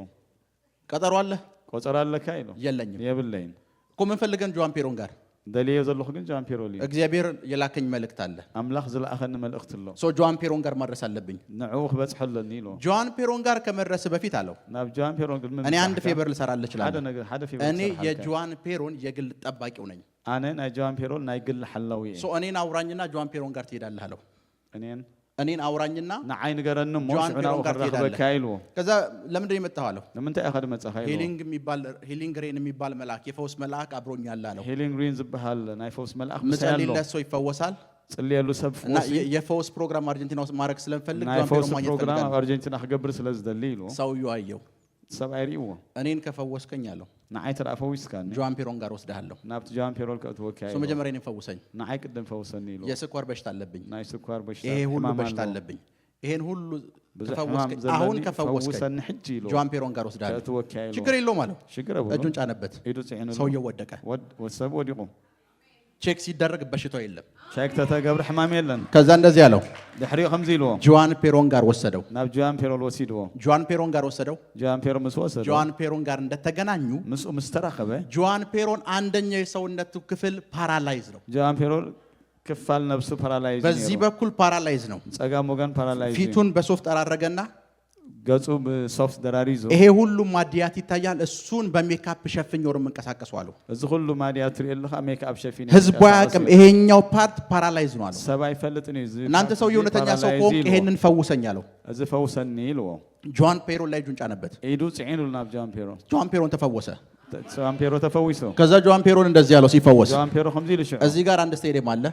ቀጠሮ አለ ቆጠራ አለካ ይሉ የለኝም የብለኝ እኮ ምን ፈልገን ጆዋን ፔሮን ጋር ደሊዮ ዘለሁ ግን ጆዋን ፔሮ ሊ እግዚአብሔር የላከኝ መልእክት አለ አምላክ ዝላአኸን መልእክት ሎ ሶ ጆዋን ፔሮን ጋር ማድረስ አለብኝ ንዑ ክበጽሐለኒ ይሉ ጆዋን ፔሮን ጋር ከመድረስ በፊት አለው ናብ ጆዋን ፔሮን ግን እኔ አንድ ፌቨር ልሰራልህ እችላለሁ ሓደ ፌቨር እኔ የጆዋን ፔሮን የግል ጠባቂው ነኝ አነ ናይ ጆዋን ፔሮን ናይ ግል ሐላዊ ሶ እኔን አውራኝና ጆዋን ፔሮን ጋር ትሄዳለህ አለው እኔን አውራኝና ንዓይ ንገረንም ሞስዑናው ከረኸበካ ይሉ ከዛ ለምንድን የመጣው አለው ለምንታይ አኸድ መጻኸ ይሉ ሂሊንግ ሬን የሚባል መልአክ የፈውስ መልአክ አብሮኛል አለው ሂሊንግ ሬን ዝባል ናይ ፈውስ መልአክ ምጸልይለት ሰው ይፈወሳል ጽልየሉ ሰብ እና የፈውስ ፕሮግራም አርጀንቲና ውስጥ ማድረግ ስለምፈልግ ናይ ፈውስ ፕሮግራም አርጀንቲና ክገብር ስለዝደሊ ይሉ ሰውየው አየው ሰብአይ ሪኡ እኔን ከፈወስከኝ አለው ንዓይ ተራፈውስካን ጆዋን ፔሮን ጋር ወስደሃለሁ ናብት ጆዋን ፔሮን ከተወካይ ሰው መጀመሪያ እኔን ፈውሰኝ ንዓይ ቅድም ፈውሰኒ ይሉ የስኳር በሽታ አለብኝ ናይ ስኳር በሽታ ይሄ ሁሉ በሽታ አለብኝ ይሄን ሁሉ ከፈወስከኝ አሁን ከፈወስከኝ ሕጂ ይሉ ጆዋን ፔሮን ጋር ወስደሃለሁ ከተወካይ ይሉ ችግር የለውም አለው ችግር አለው እጁን ጫነበት ሄዶ ጽዕኑ ሰውየው ወደቀ ወሰብ ወዲቁ ቼክ ሲደረግ በሽታው የለም ቼክ ተተገብር ሕማም የለን ከዛ እንደዚህ አለው ድሕሪኡ ከምዚ ኢልዎ ጆዋን ፔሮን ጋር ወሰደው ናብ ጆዋን ፔሮን ወሲድዎ ጆዋን ፔሮን ጋር ወሰደው ጆዋን ፔሮን ምስ ወሰደው ጆዋን ፔሮን ጋር እንደተገናኙ ምስኡ ምስ ተራኸበ ጆዋን ፔሮን አንደኛው የሰውነቱ ክፍል ፓራላይዝ ነው ጆዋን ፔሮን ክፋል ነብሱ ፓራላይዝ ነው በዚህ በኩል ፓራላይዝ ነው ጸጋም ወገን ፓራላይዝ ፊቱን በሶፍት ጠራረገና ገጹ በሶፍት ደራሪዞ ይሄ ሁሉ ማዲያት ይታያል እሱን በሜካፕ ሸፍኝ ወር መንቀሳቀሱ አሉ እዚ ሁሉ ማዲያት ይልካ ሜካፕ ሸፍኝ ህዝቡ ያቅም ይሄኛው ፓርት ፓራላይዝ ነው አሉ ሰባይ ፈልጥኒ እዚ እናንተ ሰው የእውነተኛ ሰው ቆም ይሄንን ፈውሰኝ አለው እዚ ፈውሰኒ ይልዎ ጆዋን ፔሮን ላይ ጁንጫ ነበት ኢዱ ጽዒኑ ናብ ጆዋን ፔሮን ተፈወሰ ጆዋን ፔሮ ተፈውሶ ከዛ ጆዋን ፔሮን እንደዚህ ያለው ሲፈወስ ጆዋን ፔሮ ከምዚ ልሽ እዚህ ጋር አንድ ስቴዲየም አለ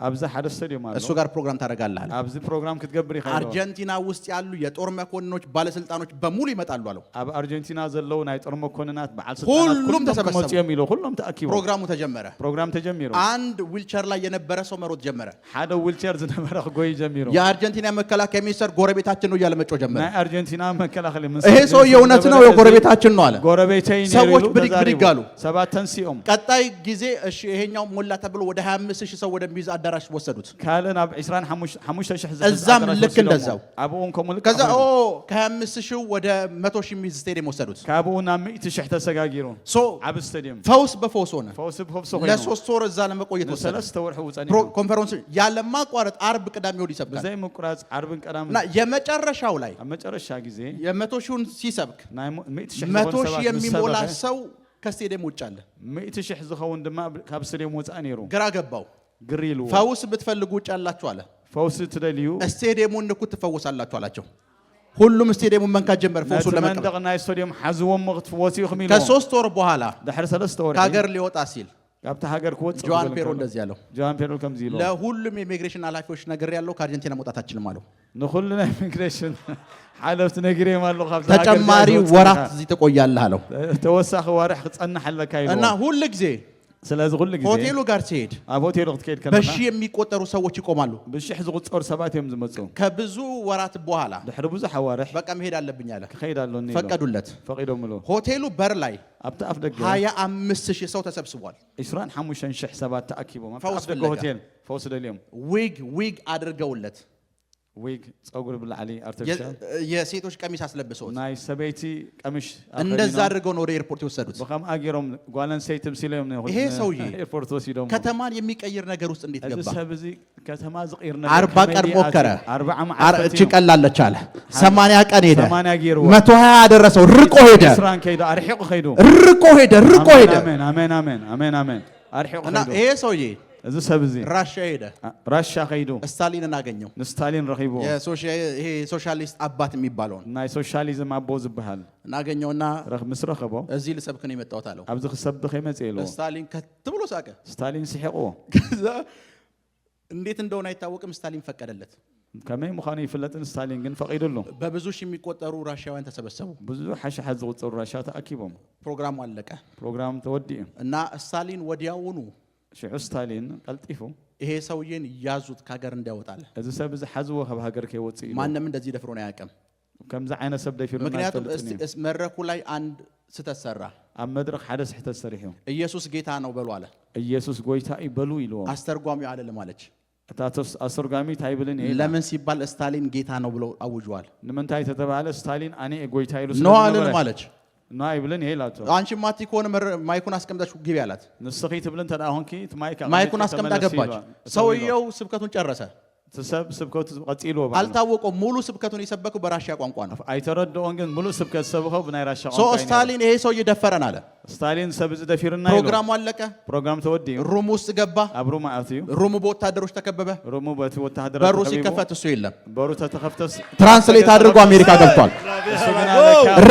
አብዛ ሓደ ስታዲየም አለ እሱ ጋር ፕሮግራም ታደርጋለህ አብዚ ፕሮግራም ክትገብር ይኸው አርጀንቲና ውስጥ ያሉ የጦር መኮንኖች ባለስልጣኖች በሙሉ ይመጣሉ አለው አብ አርጀንቲና ዘለው ናይ ጦር መኮንናት ባለስልጣናት ሁሉም ተሰበሰቡ የሚሉ ሁሉም ተአኪቡ ፕሮግራሙ ተጀመረ አንድ ዊልቸር ላይ የነበረ ሰው መሮጥ ጀመረ ሓደ ዊልቸር ዝነበረ ጎይ ጀመረ የአርጀንቲና መከላከያ ሚኒስተር ጎረቤታችን ነው እያለ መጮህ ጀመረ ናይ አርጀንቲና መከላከያ ሚኒስተር ይሄ ሰው የእውነት ነው የጎረቤታችን ነው አለ ጎረቤቴይ ነው ሰዎች ብድግ አሉ ሰባት ተንሲኦም ቀጣይ ጊዜ እሺ ይሄኛው ሞላ ተብሎ ወደ 25000 ሰው ወደሚይዝ አዳራሽ ወሰዱት ካለን አብ 25000 እዛም ልክ እንደዛው አቡን ኮሙል ከዛ ከ25000 ወደ 100000 የሚይዝ ስቴዲየም ወሰዱት ካቡና 100000 ተሰጋጊሩ አብ ስቴዲየም ፈውስ በፈውስ ሆነ ሆነ ለሶስት ወር እዛ ለመቆየት ወሰደ ለሰለስተ ወር ወጻኒ ኮንፈረንስ ያለ ማቋረጥ አርብ ቅዳሜ ወዲ ይሰብካል በዛይ መቁራጽ አርብን ቀዳም እና የመጨረሻው ላይ መጨረሻ ጊዜ የ100000 ሲሰብክ 100000 የሚሞላ ሰው ከስቴዲየም ውጭ አለ 100000 ዝኸውን ድማ ካብ ስቴዲየም ወጻ ነይሩ ግራ ገባው ግሪሉ ፈውስ ብትፈልጉ ውጭ አላችሁ አለ ፈውስ ትደልዩ ስቴዲየሙን ንኩ ትፈወሳላችሁ አላቸው ሁሉም ስቴዲየሙን መንካት ጀመረ ፈውሱን ለመቀበል መንደቅና ስቴዲየም ሐዝዎም ወቅት ወሲው ኸሚሎ ከ3 ወር በኋላ ድሕሪ 3 ወር ከሀገር ሊወጣ ሲል ካብታ ሀገር ከወጣ ጆዋን ፔሮ እንደዚህ ያለው ጆዋን ፔሮ ከምዚ ይለው ለሁሉም ኢሚግሬሽን ኃላፊዎች ነገር ያለው ከአርጀንቲና መውጣት አችልም አለው ለሁሉም ኢሚግሬሽን ሓለፍት ነግሬ ማለው ካብታ ተጨማሪ ወራት እዚህ ተቆያለህ አለው ተወሳኸ ወራህ ጽናሐለካ ይለው እና ሁሉ ጊዜ ስለዚህ ሁሉ ጊዜ ሆቴሉ ጋር ሲሄድ ሆቴሉ ክትከድ ከለና በሺ የሚቆጠሩ ሰዎች ይቆማሉ በሺህ ዝቁጠሩ ሰባት የምዝመጹ ከብዙ ወራት በኋላ ድሕሪ ብዙ ሓዋርሕ በቃ መሄድ አለብኝ አለ ከሄዳለሁ ነው ፈቀዱለት ፈቀዱምሎ ሆቴሉ በር ላይ ኣብታ አፍ ደገ 25000 ሰው ተሰብስቧል 25000 ሰባት ተአኪቦም ፈውስ ደገ ሆቴል ፈውስ ደልዮም ዊግ አድርገውለት ዊግ ጸጉር ብላዓሊ አርቲፊሻል የሴቶች ቀሚስ አስለብሰው ናይ ሰበይቲ ቀሚስ እንደዛ አድርገው ነው ወደ ኤርፖርት የወሰዱት በቃም አገሮም ጓለን ሰይትም ሲለም ነው ይሄ ሰውዬ ኤርፖርት ወሲዶም ከተማን የሚቀይር ነገር ውስጥ እንዴት ገባ ሰብዚ ከተማ ዝቀይር ነገር 40 ቀን ሞከረ 40 እቺ ቀላለች አለ 80 ቀን ሄደ 80 ጊር 120 አደረሰው ርቆ ሄደ ስራን ከይዶ አርሒቁ ከይዶ ርቆ ሄደ አሜን አሜን አሜን አሜን አሜን አርሒቁ እና ይሄ ሰውዬ እዚ ሰብዚ ራሻ ሄደ ራሻ ከይዶ ስታሊንን አገኘው ስታሊን ረኺቦ ይሄ ሶሻሊስት አባት የሚባለው ናይ ሶሻሊዝም አቦ ዝብሃል እናገኘውና ምስረኸቦ እዚህ ልሰብክ ነው የመጣሁት አለው ኣብዚ ክሰብኽ ይመጽኢሉ ስታሊን ከት ብሎ ሳቀ ስታሊን ሲሕቆ ከዛ እንዴት እንደሆነ አይታወቅም ስታሊን ፈቀደለት ከመይ ሙኻኑ ይፍለጥን ስታሊን ግን ፈቂዱሉ በብዙ ሺህ የሚቆጠሩ ራሻውያን ተሰበሰቡ ብዙ ሓሻሓት ዝቁፀሩ ራሻ ተኣኪቦም ፕሮግራሙ አለቀ ፕሮግራም ተወዲኡ እና ስታሊን ወዲያውኑ ሽዑ ስታሊን ቀልጢፉ ይሄ ሰውዬን ያዙት ከሀገር እንዲያወጣል እዚ ሰብ እዚ ሓዝዎ ካብ ሃገር ከይወፅእ ኢሉ ማንም እንደዚህ ደፍሮ ነው ያቀም ከምዚ ዓይነት ሰብ ደፊሩ ምክንያቱም መድረኩ ላይ አንድ ስህተት ሰራ ኣብ መድረክ ሓደ ስሕተት ሰሪሑ ኢየሱስ ጌታ ነው በሉ አለ ኢየሱስ ጎይታ ይበሉ ኢልዎም አስተርጓሚው አይደለም አለች ታቶስ አስተርጓሚ ታይብልን ይሄ ለምን ሲባል ስታሊን ጌታ ነው ብለው አውጇል ንምንታይ ተተባለ ስታሊን አኔ ጎይታ ይሉ ነው አለን ማለች ነው አይብልን ይሄ ላቶ አንቺ ማቲ ኮነ ማይኩን አስቀምጣሽ ግቢ አላት ንስኺ ትብልን ተዳሁንኪ ማይኩን አስቀምጣ ገባች ሰውየው ስብከቱን ጨረሰ ተሰብ ስብከቱ ቀጥሎ ባል አልታወቀም ሙሉ ስብከቱን የሰበከው በራሺያ ቋንቋ ነው አይተረዶን ግን ሙሉ ስብከት ሰብከው በናይ ራሻ ቋንቋ ሶ ስታሊን ይሄ ሰው ይደፈረን አለ ስታሊን ሰብዝ ደፊርና ይሉ ፕሮግራሙ አለቀ ፕሮግራም ተወዲ ሩም ውስጥ ገባ አብሩ ማአቲዩ ሩሙ በወታደሮች ተከበበ ሩሙ በወታደሮች በሩ ሲከፈት እሱ የለም በሩ ተተከፍተስ ትራንስሌት አድርጎ አሜሪካ ገብቷል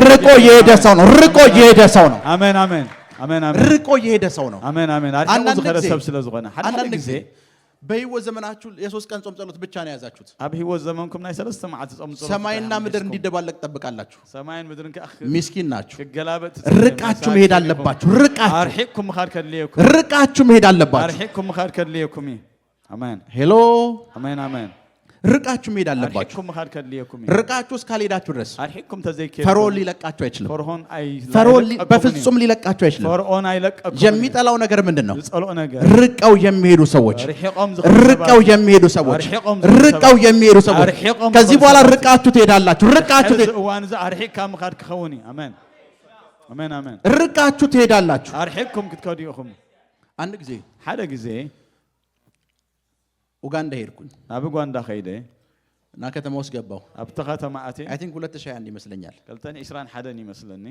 ርቆ የሄደ ሰው ነው ርቆ የሄደ ሰው ነው አሜን አሜን አሜን አሜን ርቆ የሄደ ሰው ነው አሜን አሜን አንዳንድ ጊዜ ሰብ ስለዝሆነ አንዳንድ ጊዜ በህይወት ዘመናችሁ የሶስት ቀን ጾም ጸሎት ብቻ ነው ያዛችሁት አብ ህይወት ዘመንኩም ናይ ሰለስተ መዓልት ጾም ጸሎት ሰማይና ምድር እንዲደባለቅ ተጠብቃላችሁ ሰማይን ምድርን ከአኽ ምስኪን ናችሁ ከገላበት ርቃችሁ መሄድ አለባችሁ ርቃችሁ አርሒኩም መኻድ ከልየኩም ርቃችሁ መሄድ አለባችሁ አርሒኩም መኻድ ከልየኩም አሜን ሄሎ አሜን አሜን ርቃችሁ መሄድ አለባችሁ አርሒኩም መኻድ ከልየኩም ርቃችሁ እስካልሄዳችሁ ድረስ አርሒኩም ተዘይከ ፈርዖን ሊለቃችሁ አይችልም ፈርዖን በፍጹም ሊለቃችሁ አይችልም ፈርዖን አይለቀኩም የሚጠላው ነገር ምንድነው ይጸልኦ ነገር ርቀው የሚሄዱ ሰዎች ርቀው የሚሄዱ ሰዎች ርቀው የሚሄዱ ሰዎች ከዚህ በኋላ ርቃችሁ ትሄዳላችሁ ርቃችሁ ዋን ዛ አርሒካ መኻድ ከኸውኒ አሜን አሜን አሜን ርቃችሁ ትሄዳላችሁ አርሒኩም ክትከዲኹም አንድ ጊዜ ሓደ ጊዜ ኡጋንዳ ሄድኩኝ ኣብ ኡጋንዳ ኸይደ እና ከተማ ውስጥ ገባው ኣብታ ከተማ አቴ አይ ቲንክ 2021 ይመስለኛል 2021 ይመስለኒ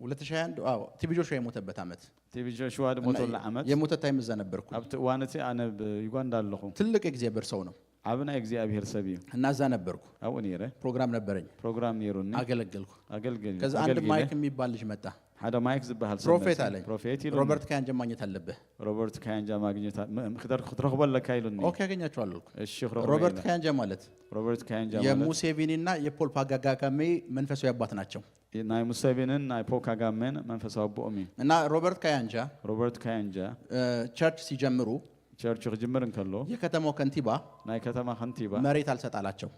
2021 አዎ ቲቪ ጆሹዋ የሞተበት አመት ቲቪ ጆሹዋ ደሞተላ አመት የሞተ ታይም እዛ ነበርኩ ኣብቲ ዋነቴ አነ ዩጋንዳ ኣለኹ ትልቅ እግዚአብሔር ሰው ነው አብና እግዚአብሔር ሰብ እዩ እና እዛ ነበርኩ አው ነይረ ፕሮግራም ነበረኝ ፕሮግራም ነይሩኒ አገለገልኩ ከዛ አንድ ማይክ የሚባል ልጅ መጣ ሓደ ማይክ ዝበሃል ሰብ ፕሮፌት አለኝ ፕሮፌት ይሉ ሮበርት ካያንጃ ማግኘት አለብህ ሮበርት ካያንጃ ማግኘት ክትረኽበለካ ይሉኒ ኦኬ አገኛቸዋለሁ እሺ ሮበርት ካያንጃ ማለት ሮበርት ካያንጃ ማለት የሙሴቪኒና የፖል ካጋሜ መንፈሳዊ አባት ናቸው ናይ ሙሴቪኒን ናይ ፖል ካጋሜን መንፈሳዊ አቦኦም እና ሮበርት ካያንጃ ቸርች ሲጀምሩ ቸርች ጅምርን ከሎ የከተማው ከንቲባ ናይ ከተማ ከንቲባ መሬት አልሰጣላቸው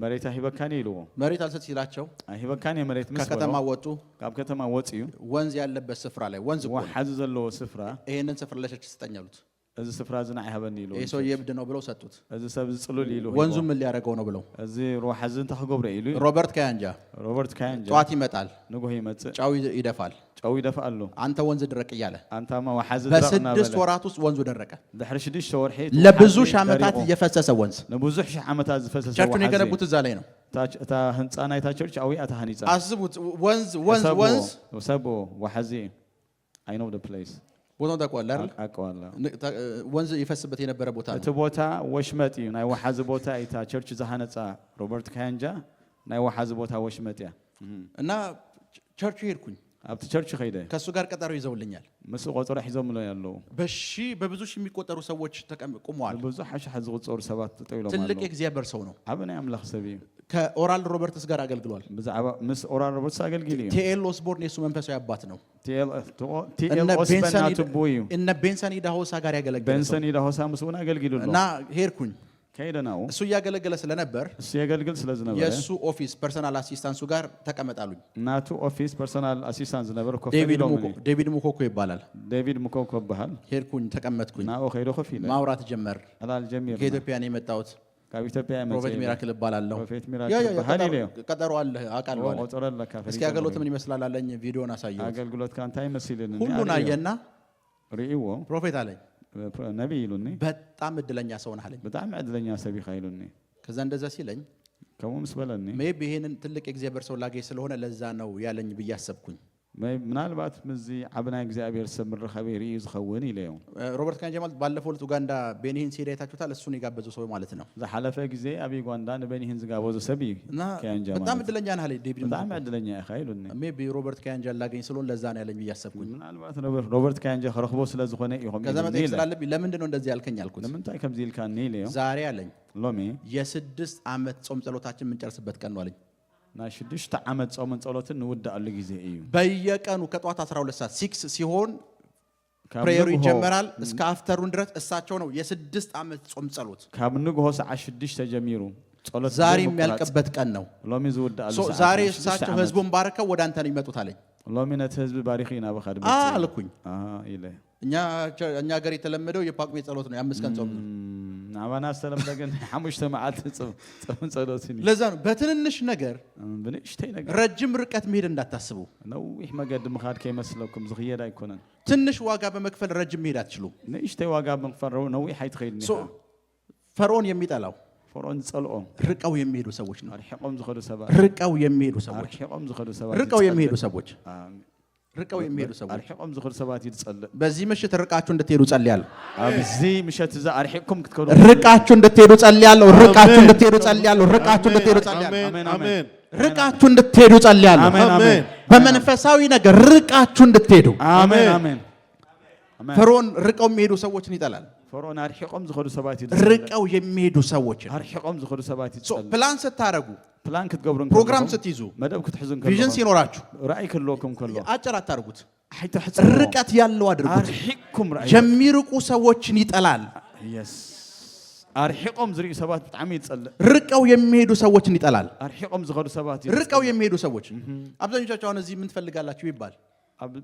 መሬት አይበካኒ ይሉ መሬት አልሰጥ ሲላቸው አይበካኒ መሬት መስሎ ከከተማ ወጡ ካብ ከተማ ወጪዩ ወንዝ ያለበት ስፍራ ላይ ወንዝ ወሐዝ ዘሎ ስፍራ ይሄንን ስፍራ ለቸርች ስጠኛሉት እዚ ስፍራ ዝና አይሃበኒ ይሉ ይሄ ሰው ይብድ ነው ብለው ሰጡት እዚ ሰብ ጽሉል ይሉ ወንዙ ምን ሊያረጋው ነው ብለው እዚ ሩሐዝን ተخገብረ ይሉ ሮበርት ካያንጃ ጧት ይመጣል ንጎ ይመጽ ጫው ይደፋል ጫው ይደፋሉ አንተ ወንዝ ድረቅ ይያለ አንተማ ወሐዝ ድረቅና በ6 ወራት ውስጥ ወንዙ ደረቀ ድሕሪ 6 ወርሒ ለብዙ ሺህ ዓመታት እየፈሰሰ ወንዝ ለብዙ ሺህ ዓመታት ዝፈሰሰ ወንዝ ቸርቹን የገነቡት እዛ ላይ ነው እታ ህንጻ ናይታ ቸርች አዊ አታ ሀኒጻ አስቡት ወንዝ ሰቦ ወሐዚ I know the place ቦታው ታውቀዋለህ አይደል አውቀዋለሁ ወንዝ ይፈስበት የነበረ ቦታ ነው እቲ ቦታ ወሽመጥ እዩ ናይ ወሐዚ ቦታ ኢታ ቸርች ዘሃነጻ ሮበርት ካያንጃ ናይ ወሓዝ ቦታ ወሽመጥያ እና ቸርች ሄድኩኝ ኣብቲ ቸርች ኸይደ ከሱ ጋር ቀጠሮ ይዘውልኛል ምስ ቆጽሮ ሒዞም ነው ያለው በብዙ ሺህ የሚቆጠሩ ሰዎች ተቀምጠዋል ብዙ ሐሽሐ ዝቆጽሩ ሰባት ተጠይሎም አሉ ትልቅ የእግዚአብሔር ሰው ነው አብና ያምላኽ ሰብ ከኦራል ሮበርትስ ጋር አገልግሏል በዛዕባ ምስ ኦራል ሮበርትስ አገልግል ቲኤል ኦስቦርን የሱ መንፈሳዊ አባት ነው ቲኤል ኦስቦርን አትቦዩ እነ ቤንሰን ኢዳሆሳ ጋር ያገለግላል ቤንሰን ኢዳሆሳ መስኡን አገልግሉ እና ሄድኩኝ ከይደናው እሱ ያገለገለ ስለነበር እሱ ያገልግል ስለዝነበረ የሱ ኦፊስ ፐርሰናል አሲስታንሱ ጋር ተቀመጣሉኝ ናቱ ኦፊስ ፐርሰናል አሲስታንስ ነበር ዴቪድ ሙኮኮ ይባላል ዴቪድ ሙኮኮ ይባላል ሄድኩኝ ተቀመጥኩኝ ናው ኸይዶ ኸፊለ ማውራት ጀመር አላል ጀመር ከኢትዮጵያ ነው የመጣሁት ከኢትዮጵያ ፕሮፌት ሚራክል ይባላልው ፕሮፌት ሚራክል ባህሊው ቀጠሮ አለ አቃለው አለ ወጥረለ ካፈሪ እስኪ አገልግሎት ምን ይመስላል አለኝ ቪዲዮን አሳየው አገልግሎት ካንተ አይመስልልን ሁሉን አየና ሪኢዎ ፕሮፌት አለኝ ነብይ ይሉኒ በጣም እድለኛ ሰው ነህ አለኝ በጣም እድለኛ ሰው ይኸይሉኒ ከዛ እንደዛ ሲለኝ ከሞምስ በለኒ ሜቢ ይሄንን ትልቅ የእግዚአብሔር ሰው ላገኝ ስለሆነ ለዛ ነው ያለኝ በያሰብኩኝ ምናልባት ምዚ አብና እግዚአብሔር ሰምር ኸቢሪ ይዝኸውን ይለው ሮበርት ካንጀማል ባለፈው ኡጋንዳ ቤኒሂን ሲሄድ አይታችሁታል እሱን ይጋበዙ ሰው ማለት ነው ዘሐለፈ ጊዜ አቢ ኡጋንዳ ቤኒሂን ዝጋበዙ ሰቢ ካንጀማል በጣም እድለኛ ነህ አለኝ ዴቪድ በጣም እድለኛ ይኸይሉኒ ሜቢ ሮበርት ካንጀል ላገኝ ስለሆነ ለዛ ነው ያለኝ በያሰብኩኝ ምናልባት ሮበርት ካንጀ ኸረኽቦ ስለዝኾነ ይሆም ከዛ መጠየቅ ስላለብኝ ለምንድን ነው እንደዚህ ያልከኝ አልኩት ለምን ታይ ከምዚ ልካኒ ይለው ዛሬ አለኝ ሎሚ የ6 ዓመት ጾም ጸሎታችን የምንጨርስበት ቀን ነው አለኝ ና 6 ዓመት ጾምን ጸሎትን እንወዳአሉ ጊዜ እዩ በየቀኑ ከጧት 12 ሰዓት 6 ሲሆን ፕሬየሩ ይጀምራል እስከ አፍተሩን ድረስ እሳቸው ነው የ6 ዓመት ጾም ጸሎት ካብ ንግሆ ሰዓት 6 ተጀሚሩ ጸሎት ዛሬ የሚያልቅበት ቀን ነው ሎሚ ዝወዳአሉ ዛሬ እሳቸው ህዝቡን ባርከው ወደ አንተ ነው ይመጡት አለኝ ሎሚ ነት ህዝብ ባሪኺና በኻድ አልኩኝ ኢለ እኛ ሀገር የተለመደው የጳጉሜ ጸሎት ነው የ5 ቀን ጾም ነው ናባና ሰለም ደገን 5 ሰዓት ጾም ጸሎት ነው ለዛ ነው በትንንሽ ነገር ብንሽተይ ነገር ረጅም ርቀት መሄድ እንዳታስቡ ነው ይህ መገድ መኻድ ከይመስለኩም ዝኽየድ አይኮነን ትንሽ ዋጋ በመክፈል ረጅም መሄድ አትችሉ ንሽተይ ዋጋ በመክፈል ነው ይህ አይትኸይድኒ ፈርዖን የሚጠላው ፈርዖን ጸልኦ ርቀው የሚሄዱ ሰዎች ነው አርሕቆም ዝኸዱ ሰባት ርቀው የሚሄዱ ሰዎች አርሕቆም ዝኸዱ ሰባት ርቀው የሚሄዱ ሰዎች ርቀው የሚሄዱ ሰዎች አርሕቆም ዝኸዱ ሰባት ይጸልእ በዚህ ምሽት ርቃችሁ እንድትሄዱ ጸልያለሁ ኣብዚ ምሽት እዛ አርሕቆም ክትከዱ ርቃችሁ እንድትሄዱ ጸልያለሁ ርቃችሁ እንድትሄዱ ጸልያለሁ ርቃችሁ እንድትሄዱ ጸልያለሁ አሜን አሜን ርቃችሁ እንድትሄዱ ጸልያለሁ አሜን በመንፈሳዊ ነገር ርቃችሁ እንድትሄዱ አሜን አሜን ፈርዖን ርቀው የሚሄዱ ሰዎችን ይጠላል ፈርዖን አርሕቆም ዝኸዱ ሰባት ርቀው የሚሄዱ ሰዎችን አርሕቆም ዝኸዱ ሰባት ይጸልእ ፕላን ስታረጉ ፕላን ክትገብሩን ፕሮግራም ስትይዙ መደብ ክትሕዙን ከሎ ቪዥን ሲኖራችሁ ራእይ ክልወኩም ከሎ አጭር አታርጉት አይተሕጽ ርቀት ያለው አድርጉት አርሕቁም ራእይ የሚርቁ ሰዎችን ይጠላል የስ አርሕቆም ዝሪኡ ሰባት በጣም ይጸልእ ርቀው የሚሄዱ ሰዎችን ይጠላል አርሕቆም ዝኸዱ ሰባት ርቀው የሚሄዱ ሰዎች አብዛኞቻችሁ አሁን እዚህ ምን ትፈልጋላችሁ ይባል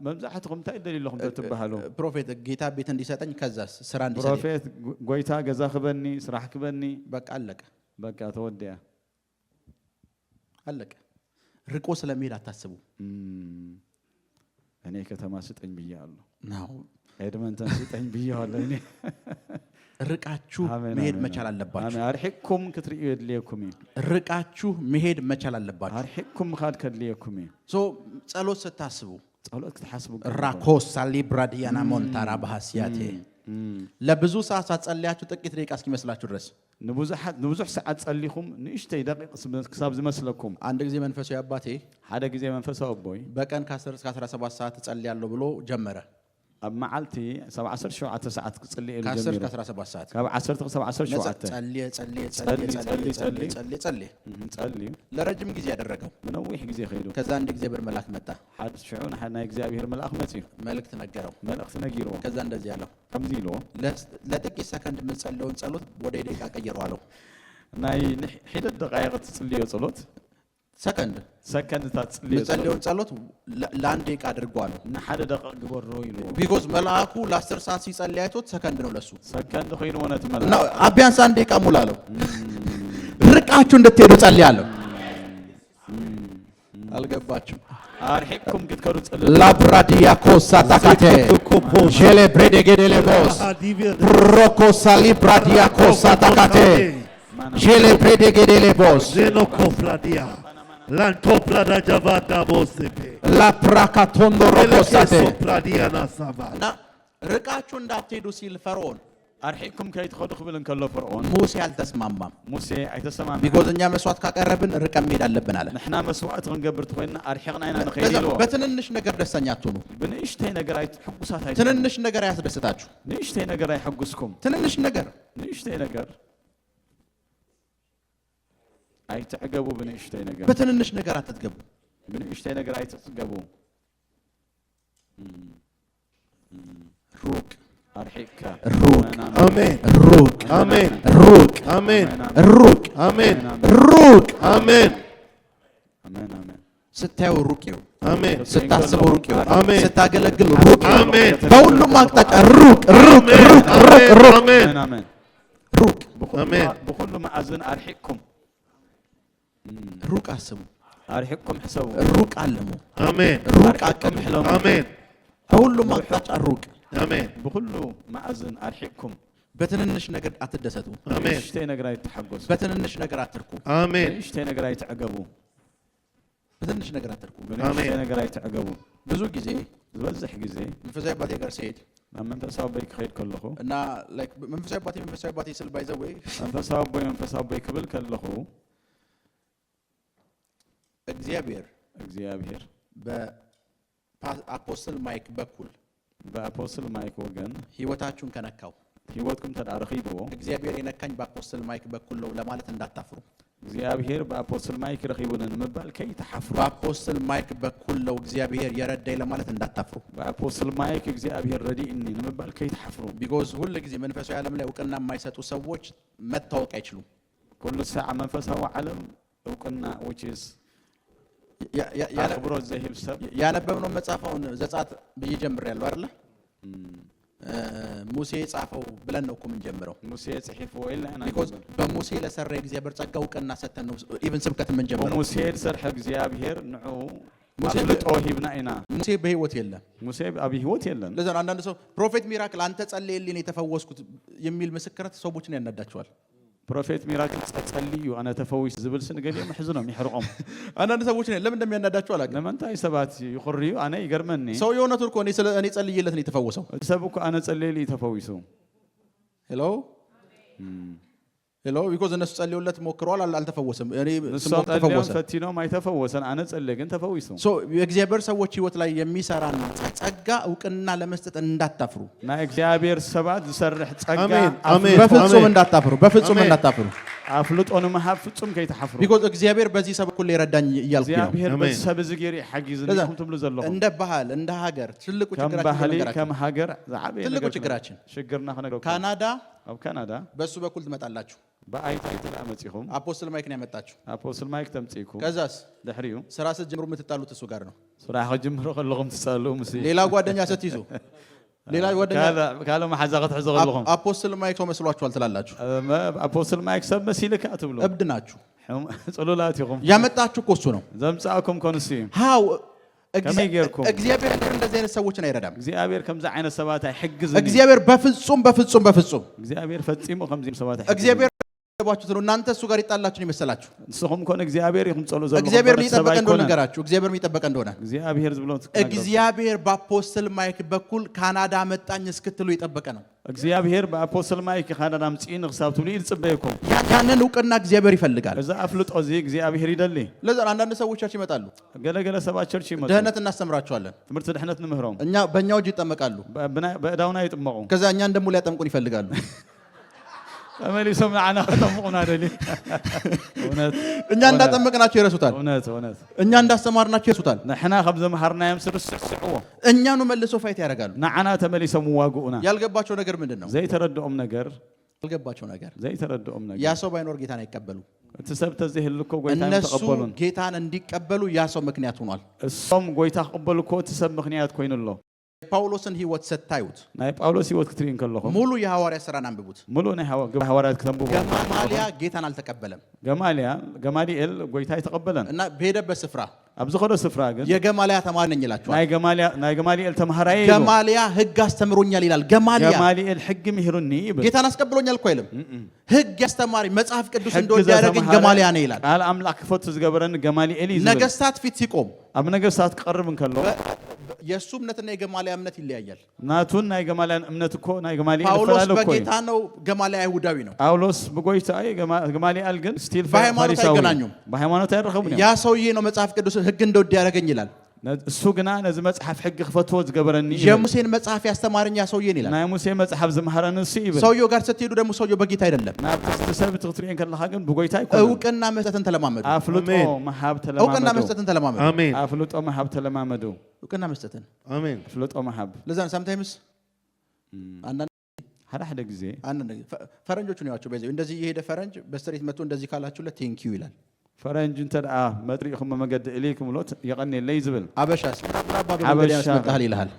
መብዛሕትኩም እንታይ ደሊለኩም ተትበሃሉ ፕሮፌት ጌታ ቤት እንዲሰጠኝ ከዛስ ስራ እንዲሰጠኝ ፕሮፌት ጎይታ ገዛ ክበኒ ስራሕ ክበኒ በቃ አለቀ በቃ ተወደያ አለቀ ርቆ ስለሚሄድ አታስቡ እኔ ከተማ ስጠኝ ብያለሁ ነው ኤድመንተን ስጠኝ ብያለሁ እኔ ርቃችሁ መሄድ መቻል አለባችሁ አርሕኩም ክትሪኡ የድልየኩም ርቃችሁ መሄድ መቻል አለባችሁ አርሕኩም ካድ ከድልየኩም ሶ ጸሎት ስታስቡ ጸሎት ክትሓስቡ ራኮስ ሳሊብራዲያና ሞንታራ ባህሲያቴ ለብዙ ሰዓት ሳትጸልያችሁ ጥቂት ደቂቃ እስኪመስላችሁ ድረስ ንብዙሕ ሰዓት ጸሊኹም ንእሽተይ ደቂቕ ክሳብ ዝመስለኩም አንድ ጊዜ መንፈሳዊ አባቴ ሓደ ጊዜ መንፈሳዊ አቦይ በቀን ከ10 እስከ 17 ሰዓት ጸልያለሁ ብሎ ጀመረ ኣብ መዓልቲ 17 ሰዓት ክጽልይ ኢሉ ከ10 ጀሚሩ እስከ 17 ሰዓት ካብ 10 እስከ 17 ጸልይ ለረጅም ጊዜ ያደረገው ነዊሕ ጊዜ ኸይዱ ከዛ አንድ ጊዜ ብር መልአክ መጣ ሓደ ሽዑን ናይ እግዚአብሔር መልአክ መጽኡ መልእክት ነገረው መልእክት ነጊርዎ ከዛ እንደዚህ ያለው ከምዚ ኢልዎ ለጥቂት ሰከንድ የምጸልየውን ጸሎት ወደ ደቂቃ ቀይረው አለው ናይ ሒደት ደቃይቅ ትጽልዮ ጸሎት ሰከንድ ታጽልዮ የጸለየውን ጸሎት ለአንድ ደቂቃ አድርጓል ንሓደ ደቂቅ ግበሮ ይልዎ ቢኮዝ መልአኩ ለ10 ሰዓት ሲጸልይ አይቶት ሰከንድ ነው ለሱ ሰከንድ ኮይኑ ወነት መልአክ ቢያንስ አንድ ደቂቃ ሙላለው ርቃችሁ እንድትሄዱ ጸልያለሁ አልገባችሁ አርሕኩም ክትከዱ ጸልዩ ላብራዲያ ኮሳ ታካቴ ሼሌ ብሬዴጌዴሌቦስ ሮኮሳ ሊብራዲያ ኮሳ ታካቴ ሼሌ ብሬዴጌዴሌቦስ ዜኖኮፍላዲያ ላንቶፕላዳ ጃቫዳ ቦስፔ ላፕራካቶንዶ ሮኮሳቴ ሶፕላዲያ ናሳባ ርቃችሁ እንዳትሄዱ ሲል ፈርዖን أرحيكم كي تخدوا قبلن كله فرعون ሙሴ አልተስማማም موسى أيتسمع ቢኮዝ እኛ መስዋዕት ካቀረብን ርቀን መሄድ አለብን አለ نحنا مسوات غنقبر تخوينا أرحيقنا هنا نخيلوا በትንንሽ ነገር ደስተኛ አትሁኑ بنيشتي نجار يحقسات هاي ትንንሽ ነገር ያስደስታችሁ نيشتي نجار يحقسكم ትንንሽ ነገር نيشتي نجار أي تعجبوا بنيشتي نجار በትንንሽ ነገር አትጥገቡ بنيشتي نجار أي تعجبوا ሩቅ أرحيك ሩቅ አሜን ሩቅ አሜን ሩቅ አሜን ሩቅ አሜን ሩቅ አሜን أمين أمين ስታዩ ሩቅ ይሁን አሜን ስታስቡ ሩቅ ይሁን አሜን ስታገለግሉ ሩቅ ይሁን አሜን በሁሉም አቅጣጫ ሩቅ ሩቅ ሩቅ ሩቅ ሩቅ አሜን أمين أمين ሩቅ أمين. بكل ما أذن أرحيكم ሩቅ አስቡ أرحيكم حسبوا ሩቅ አልሙ አሜን ሩቅ አቅም حلم አሜን በሁሉም አቅጣጫ ሩቅ አሜን بكل ما أذن أرحيكم በትንንሽ ነገር አትደሰቱ አሜን إيشتي نجار يتحقس በትንንሽ ነገር አትርኩ አሜን إيشتي نجار يتعجبوا በትንሽ ነገር አትርኩ إيشتي نجار يتعجبوا ብዙ ጊዜ زوزح جزء መንፈሳዊ አባቴ ጋር ሲሄድ لما أنت صابيك خير كله እና ላይክ መንፈሳዊ አባቴ ስል ባይዘው أنت صابيك قبل كله እግዚአብሔር እግዚአብሔር በአፖስትል ማይክ በኩል በአፖስትል ማይክ ወገን ህይወታችሁን ከነካው ህይወትኩም ተዳርኺብዎ እግዚአብሔር የነካኝ በአፖስትል ማይክ በኩል ነው ለማለት እንዳታፍሩ እግዚአብሔር በአፖስትል ማይክ ረኺቡን መባል ከይተሐፍሩ በአፖስትል ማይክ በኩል ነው እግዚአብሔር የረዳኝ ለማለት እንዳታፍሩ በአፖስትል ማይክ እግዚአብሔር ረዲእኒ መባል ከይተሐፍሩ ቢኮዝ ሁሉ ጊዜ መንፈሳዊ ዓለም ላይ እውቅና የማይሰጡ ሰዎች መታወቅ አይችሉም ኩሉ ሰዓ መንፈሳዊ ዓለም እውቅና which is ያለብሮ ዘሂብ ሰብ ያነበብነው መጽሐፉን ዘጸአት ብይጀምር ያለው አይደለ ሙሴ ጻፈው ብለን ነው ምን ጀምረው ሙሴ ጽሒፉ ኢላና ቢኮዝ በሙሴ ለሰራ እግዚአብሔር ጸጋ እውቅና ሰተን ነው ኢቭን ስብከት ምን ጀምረው ሙሴ ለሰርሐ እግዚአብሔር ንዑ አፍልጦ ሂብና ኢና ሙሴ በህይወት የለም ሙሴ አብ ህይወት የለም ለዛ አንዳንድ ሰው ፕሮፌት ሚራክል አንተ ጸልይልኝ የተፈወስኩት የሚል ምስክርት ሰዎችን ያናዳቸዋል ፕሮፌት ሚራክል ጸልዩ አና ተፈውስ ዝብል ስንገዲ محزنهم ይحرقهم አንዳንድ ሰዎች ለምን እንደሚያናዳቸው አላውቅም ለማንታይ ሰባት ይخرዩ አና ይገርመኒ ሰው የሆነቱ እኮ እኔ ጸልይለት ነው የተፈወሰው ሰብኩ አና ጸልይሊ ተፈውሱ ሄሎ ቢኮዝ እነሱ ጸልዩለት ሞክረዋል አልተፈወሰም እኔ ስሞክ ተፈወሰ ፈቲኖ ማይተፈወሰን አና ጸልይን ተፈውሱ ሶ የእግዚአብሔር ሰዎች ህይወት ላይ የሚሰራን ጸጋ እውቅና ለመስጠት እንዳታፍሩ ና እግዚአብሔር ሰባት ዝሰርሕ ጸጋ አሜን በፍጹም እንዳታፍሩ አፍልጦን ማሐፍጹም ከይተሐፍሩ ቢኮዝ እግዚአብሔር በዚህ ሰበብ ሁሉ ይረዳኝ ይያልኩ ነው እግዚአብሔር በሰብ ዝገሪ ሐጊዝ ነው ተምሉ ዘለው እንደ ባህል እንደ ሀገር ትልቁ ችግራችን ችግርና ከነገሩ ካናዳ በሱ በኩል ትመጣላችሁ በአይታይት ለአመጽሁም አፖስትል ማይክ ነው ያመጣችሁ አፖስትል ማይክ ተምጽይኩ ከዛስ ለሕሪዩ ስራ ስትጀምሩ የምትጣሉት እሱ ጋር ነው ስራ ጀምሩ ከለኩም ተሳሉ ሙሲ ሌላ ጓደኛ ስትይዙ ሌላ ጓደኛ ካለ ማሐዛቀት ሕዘገለኩም አፖስትል ማይክ ሰው መስሏችኋል ትላላችሁ አፖስትል ማይክ ሰብ መሲልካ አትብሉ እብድ ናችሁ ጸሎላትኩም ያመጣችሁ እኮ እሱ ነው ዘምጻኩም ኮንሲ ሃው እግዚአብሔር እንደዚህ አይነት ሰዎችን አይረዳም እግዚአብሔር ከምዛ አይነት ሰባት አይሕግዝ እግዚአብሔር በፍጹም እግዚአብሔር ፈጽሞ ከምዚ ሰባት እግዚአብሔር ባችሁት ነው እናንተ እሱ ጋር ይጣላችሁ ይመስላችሁ እሱም ኮን እግዚአብሔር ይሁን ጸሎ ዘሎ እግዚአብሔር ሊጠበቅ እንደሆነ ነገራችሁ እግዚአብሔር የሚጠበቅ እንደሆነ እግዚአብሔር ዝብሎት እግዚአብሔር በአፖስትል ማይክ በኩል ካናዳ መጣኝ እስክትሉ ይጠበቀ ነው እግዚአብሔር በአፖስትል ማይክ ካናዳ ምጽኢን ግሳብቱ ሊል ጽበይኩም ያንን እውቅና እግዚአብሔር ይፈልጋል እዛ አፍልጦ እዚ እግዚአብሔር ይደሊ ለዛ አንዳንድ ሰዎች ቸርች ይመጣሉ ገለገለ ሰባት ቸርች ይመጣሉ ደህነት እናስተምራቸዋለን ትምህርት ደህነት ንምህሮም እኛ በእኛው እጅ ይጠመቃሉ በእዳውና ይጥመቁ ከዛ እኛን ደግሞ ሊያጠምቁን ይፈልጋሉ ተመልሶ معنا ተጠምቁና ደሊ እኛ እንዳጠመቅናቸው ይረሱታል እኛ እንዳስተማርናቸው ይረሱታል نحنا خبز مهرنايم ስርስዕዎ እኛኑ መልሶ ፋይት ያደርጋሉ نعنا ተመልሰው ዋጉኡና ያልገባቸው ነገር ምንድነው ዘይተረድኦም ነገር ያ ሰው ባይኖር ጌታን አይቀበሉ ተሰብተ ዘህልኮ ጎይታን ተቀበሉን ጌታን እንዲቀበሉ ያ ሰው ምክንያት ሆኗል እሶም ጎይታ ተቀበሉኮ ተሰብ ምክንያት ኮይንሎ ጳውሎስን ህይወት ሰታዩት ናይ ጳውሎስ ህይወት ክትሪን ከለኹ ሙሉ የሐዋርያ ሥራን አንብቡት ሙሉ ናይ ሐዋርያት ከተንብቡ ገማልያ ጌታን አልተቀበለም ገማልኤል ጎይታ ይተቀበለን እና በሄደበት ስፍራ አብዙ ኸደ ስፍራ ግን የገማልያ ተማሪ ነኝ ይላችኋል ናይ ገማልኤል ተማሃራይ ገማልያ ህግ አስተምሮኛል ይላል ገማልኤል ህግ ምሂሩኒ ጌታን አስቀብሎኛል እኮ አይልም ህግ ያስተማሪ መጽሐፍ ቅዱስ እንደወደ ያደረገኝ ገማልያ ነው ይላል ቃል አምላክ ፈት ዝገበረን ገማልኤል ይዘ ነገስታት ፊት ሲቆም አብ ነገስታት ቀርብን ከሎ የሱ እምነትና የገማልያ እምነት ይለያያል ናቱና የገማልያን እምነት እኮ ናይ ገማልያ ጳውሎስ ይፈላል እኮ በጌታ ነው ገማልያ አይሁዳዊ ነው ጳውሎስ በጎይታ ገማልያ ግን ስቲል በሃይማኖት አይገናኙም በሃይማኖት አይረከቡም ያ ሰውዬ ነው መጽሐፍ ቅዱስ ህግ እንደወድ ያደረገኝ ይላል እሱ ግና ነዚ መጽሐፍ ሕግ ክፈትዎ ዝገበረኒ የሙሴን መጽሐፍ ያስተማረኝ ያ ሰውዬ ነው ይላል ናይ ሙሴ መጽሐፍ ዝመሃረን እሱ ይብል ሰውዬው ጋር ስትሄዱ ደግሞ ሰውዬው በጌታ አይደለም ናብ ተሰብ ትክትሪን ከለኻ ግን በጎይታ ይኮን እውቅና መስጠትን ተለማመዱ አፍልጦ መሐብ ተለማመዱ እውቅና መስጠትን ተለማመዱ አሜን አፍልጦ መሐብ ተለማመዱ እውቅና መስጠትን አሜን አፍልጦ መሐብ ለዛ ነው sometimes አንዳንድ ሐዳ ጊዜ ፈረንጆቹ ነው ያቸው በዚህ እንደዚህ የሄደ ፈረንጅ በስትሬት መጥቶ እንደዚህ ካላችሁለት ቴንክ ዩ ይላል ፈረንጅ እንተዳ መጥሪኹም መገድ ኢለይኩም ሎት ይቀኒ ለይ ዝብል አበሻስ በመንገድ ያስመጣል ይላል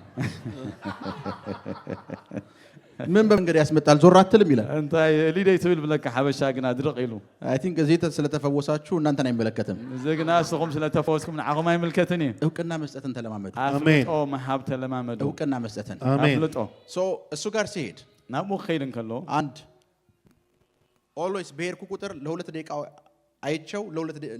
ምን በመንገድ ያስመጣል ዞር አትልም ይላል እንታ ሊደይ ትብል ብለካ ሐበሻ ግና ድርቅ ኢሉ አይ ቲንክ እዚህ ስለተፈወሳችሁ እናንተን አይመለከትም ዘግና ስኹም ስለተፈወስኩም ንዓኹም አይመልከትኒ እውቅና መስጠትን ተለማመዱ አሜን ኦ መሐብ ተለማመዱ እውቅና መስጠትን አፍልጦ ሶ እሱ ጋር ሲሄድ ናሙ ኸይድን ከሎ አንድ ኦልዌይስ በሄድኩ ቁጥር ለሁለት ደቂቃ አይቸው